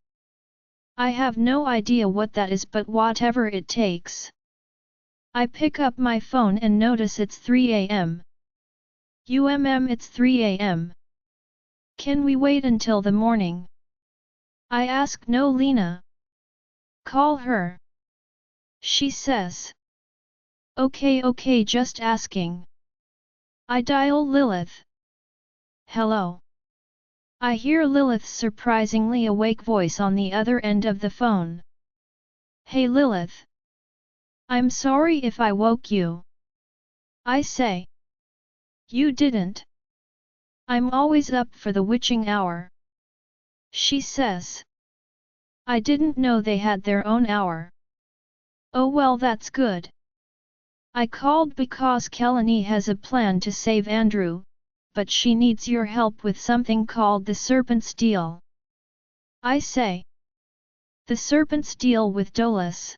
I have no idea what that is, but whatever it takes. I pick up my phone and notice it's 3 a.m. It's 3 a.m. Can we wait until the morning? I ask. No, Lena. Call her. She says. Okay, just asking. I dial Lilith. Hello. I hear Lilith's surprisingly awake voice on the other end of the phone. Hey Lilith. I'm sorry if I woke you. I say. You didn't. I'm always up for the witching hour. She says. I didn't know they had their own hour. Oh well, that's good. I called because Kelan has a plan to save Andrew, but she needs your help with something called the Serpent's Deal. I say. The Serpent's Deal with Dolas?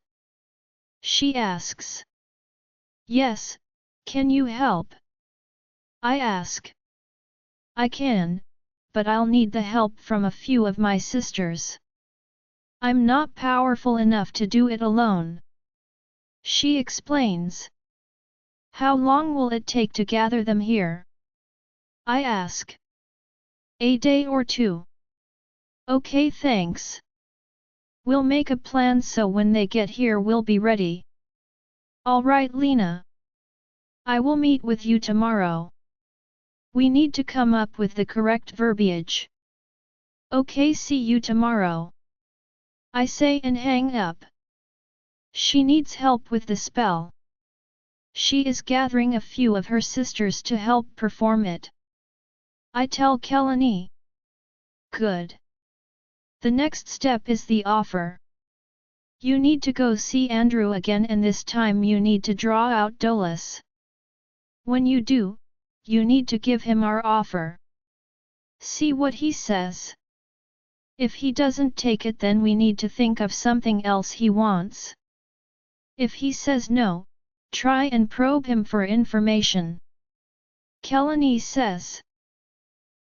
She asks. Yes, can you help? I ask. I can, but I'll need the help from a few of my sisters. I'm not powerful enough to do it alone. She explains. How long will it take to gather them here? I ask. A day or two. Okay, thanks. We'll make a plan so when they get here we'll be ready. Alright, Lena. I will meet with you tomorrow. We need to come up with the correct verbiage. Okay, see you tomorrow. I say and hang up. She needs help with the spell. She is gathering a few of her sisters to help perform it. I tell Kelan. Good. The next step is the offer. You need to go see Andrew again, and this time you need to draw out Dolas. When you do, you need to give him our offer. See what he says. If he doesn't take it, then we need to think of something else he wants. If he says no, try and probe him for information. Kelan says.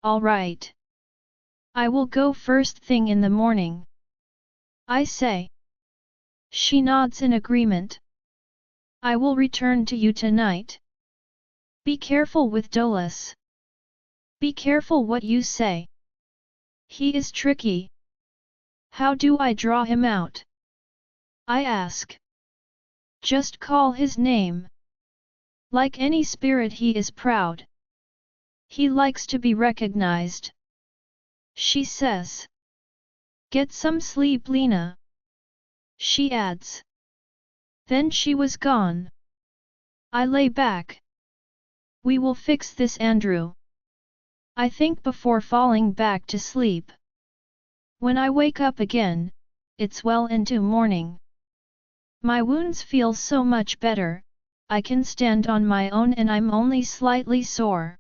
All right. I will go first thing in the morning. I say. She nods in agreement. I will return to you tonight. Be careful with Dolas. Be careful what you say. He is tricky. How do I draw him out? I ask. Just call his name. Like any spirit, he is proud. He likes to be recognized. She says. Get some sleep, Lena. She adds. Then she was gone. I lay back. We will fix this, Andrew. I think before falling back to sleep. When I wake up again, it's well into morning. My wounds feel so much better, I can stand on my own and I'm only slightly sore.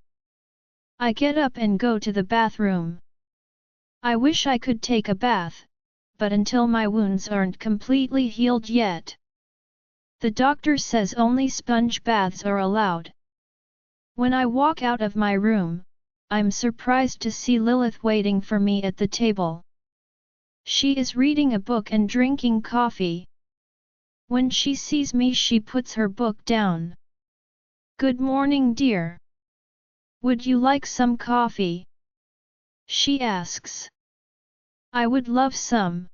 I get up and go to the bathroom. I wish I could take a bath, but until my wounds aren't completely healed yet. The doctor says only sponge baths are allowed. When I walk out of my room, I'm surprised to see Lilith waiting for me at the table. She is reading a book and drinking coffee. When she sees me, she puts her book down. Good morning, dear. Would you like some coffee? She asks. I would love some.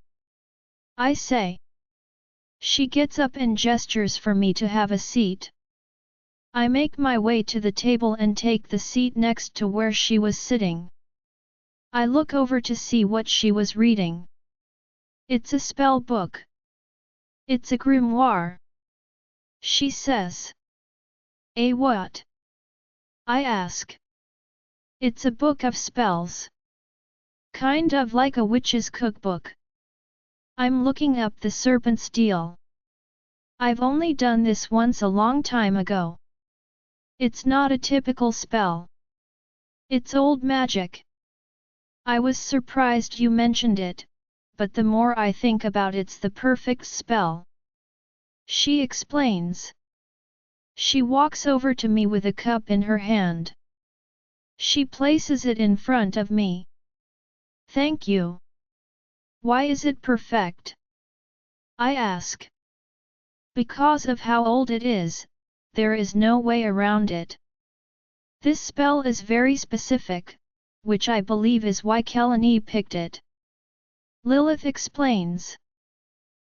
I say. She gets up and gestures for me to have a seat. I make my way to the table and take the seat next to where she was sitting. I look over to see what she was reading. It's a spell book. It's a grimoire. She says. A what? I ask. It's a book of spells. Kind of like a witch's cookbook. I'm looking up the serpent's deal. I've only done this once a long time ago. It's not a typical spell. It's old magic. I was surprised you mentioned it, but the more I think about it's the perfect spell. She explains. She walks over to me with a cup in her hand. She places it in front of me. Thank you. Why is it perfect? I ask. Because of how old it is, there is no way around it. This spell is very specific, which I believe is why Kelan picked it. Lilith explains.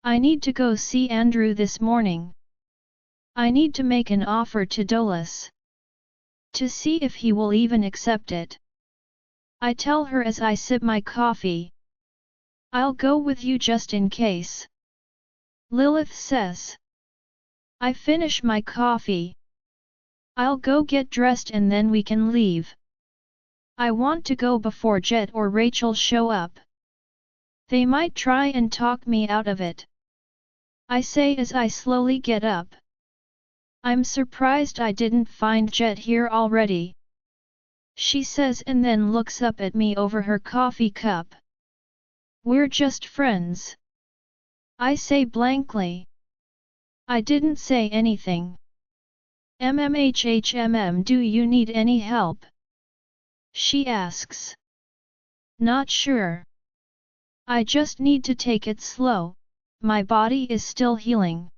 I need to go see Andrew this morning. I need to make an offer to Dolas. To see if he will even accept it. I tell her as I sip my coffee. I'll go with you just in case. Lilith says. I finish my coffee. I'll go get dressed and then we can leave. I want to go before Jet or Rachel show up. They might try and talk me out of it. I say as I slowly get up. I'm surprised I didn't find Jet here already. She says and then looks up at me over her coffee cup. We're just friends. I say blankly. I didn't say anything. Do you need any help? She asks. Not sure. I just need to take it slow, my body is still healing.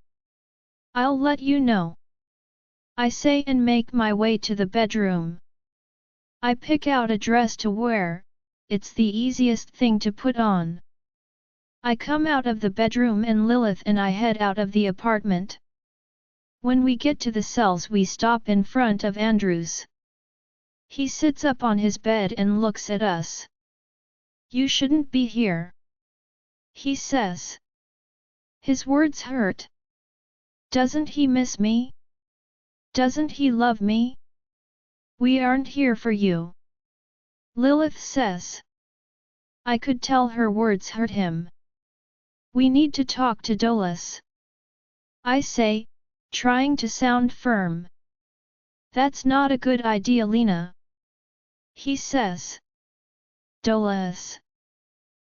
I'll let you know. I say and make my way to the bedroom. I pick out a dress to wear, it's the easiest thing to put on. I come out of the bedroom and Lilith and I head out of the apartment. When we get to the cells we stop in front of Andrew's. He sits up on his bed and looks at us. "You shouldn't be here," he says. His words hurt. Doesn't he miss me? Doesn't he love me? "We aren't here for you," Lilith says. I could tell her words hurt him. "We need to talk to Dolas," I say, trying to sound firm. "That's not a good idea, Lena," he says. "Dolas,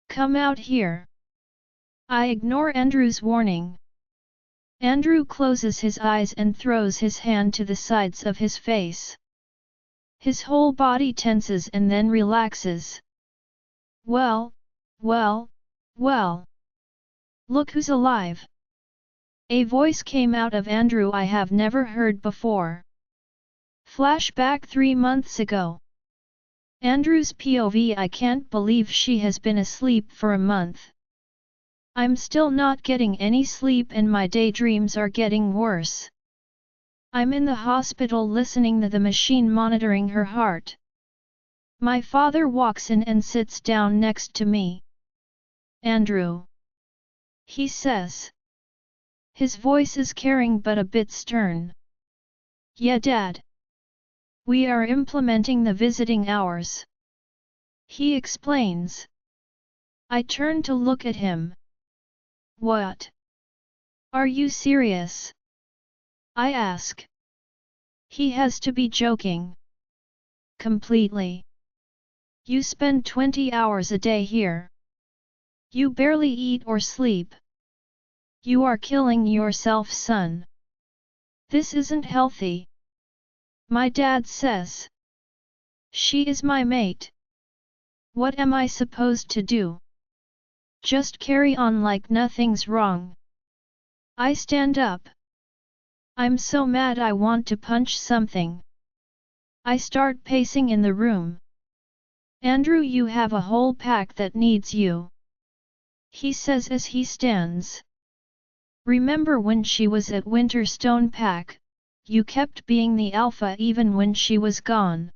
come out here." I ignore Andrew's warning. Andrew closes his eyes and throws his hand to the sides of his face. His whole body tenses and then relaxes. Well, well, well. Look who's alive. A voice came out of Andrew I have never heard before. Flashback 3 months ago. Andrew's POV. I can't believe she has been asleep for a month. I'm still not getting any sleep and my daydreams are getting worse. I'm in the hospital listening to the machine monitoring her heart. My father walks in and sits down next to me. "Andrew," he says. His voice is caring but a bit stern. "Yeah, Dad. We are implementing the visiting hours," he explains. I turn to look at him. "What? Are you serious?" I ask. He has to be joking. "Completely. You spend 20 hours a day here. You barely eat or sleep. You are killing yourself, son. This isn't healthy," my dad says. "She is my mate. What am I supposed to do? Just carry on like nothing's wrong?" I stand up. I'm so mad I want to punch something. I start pacing in the room. "Andrew, you have a whole pack that needs you," he says as he stands. "Remember when she was at Winterstone Pack, you kept being the alpha even when she was gone."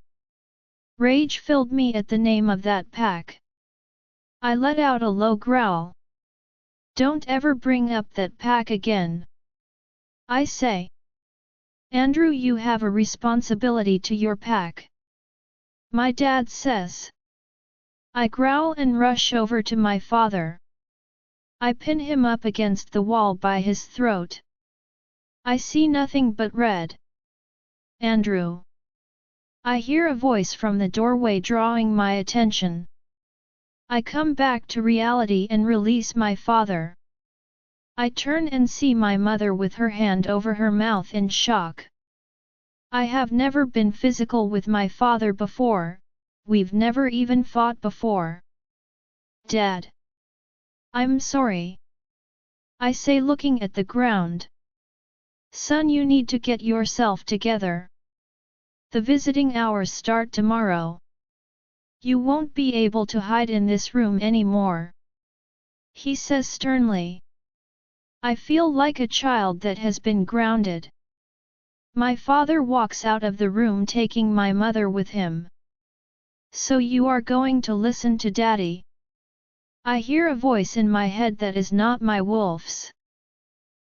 Rage filled me at the name of that pack. I let out a low growl. "Don't ever bring up that pack again," I say. "Andrew, you have a responsibility to your pack," my dad says. I growl and rush over to my father. I pin him up against the wall by his throat. I see nothing but red. "Andrew!" I hear a voice from the doorway drawing my attention. I come back to reality and release my father. I turn and see my mother with her hand over her mouth in shock. I have never been physical with my father before, we've never even fought before. "Dad! I'm sorry," I say looking at the ground. "Son, you need to get yourself together. The visiting hours start tomorrow. You won't be able to hide in this room anymore," he says sternly. I feel like a child that has been grounded. My father walks out of the room taking my mother with him. "So you are going to listen to Daddy?" I hear a voice in my head that is not my wolf's.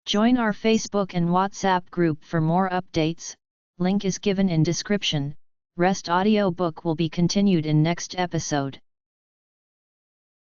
Join our Facebook and WhatsApp group for more updates, link is given in description. Rest audiobook will be continued in next episode.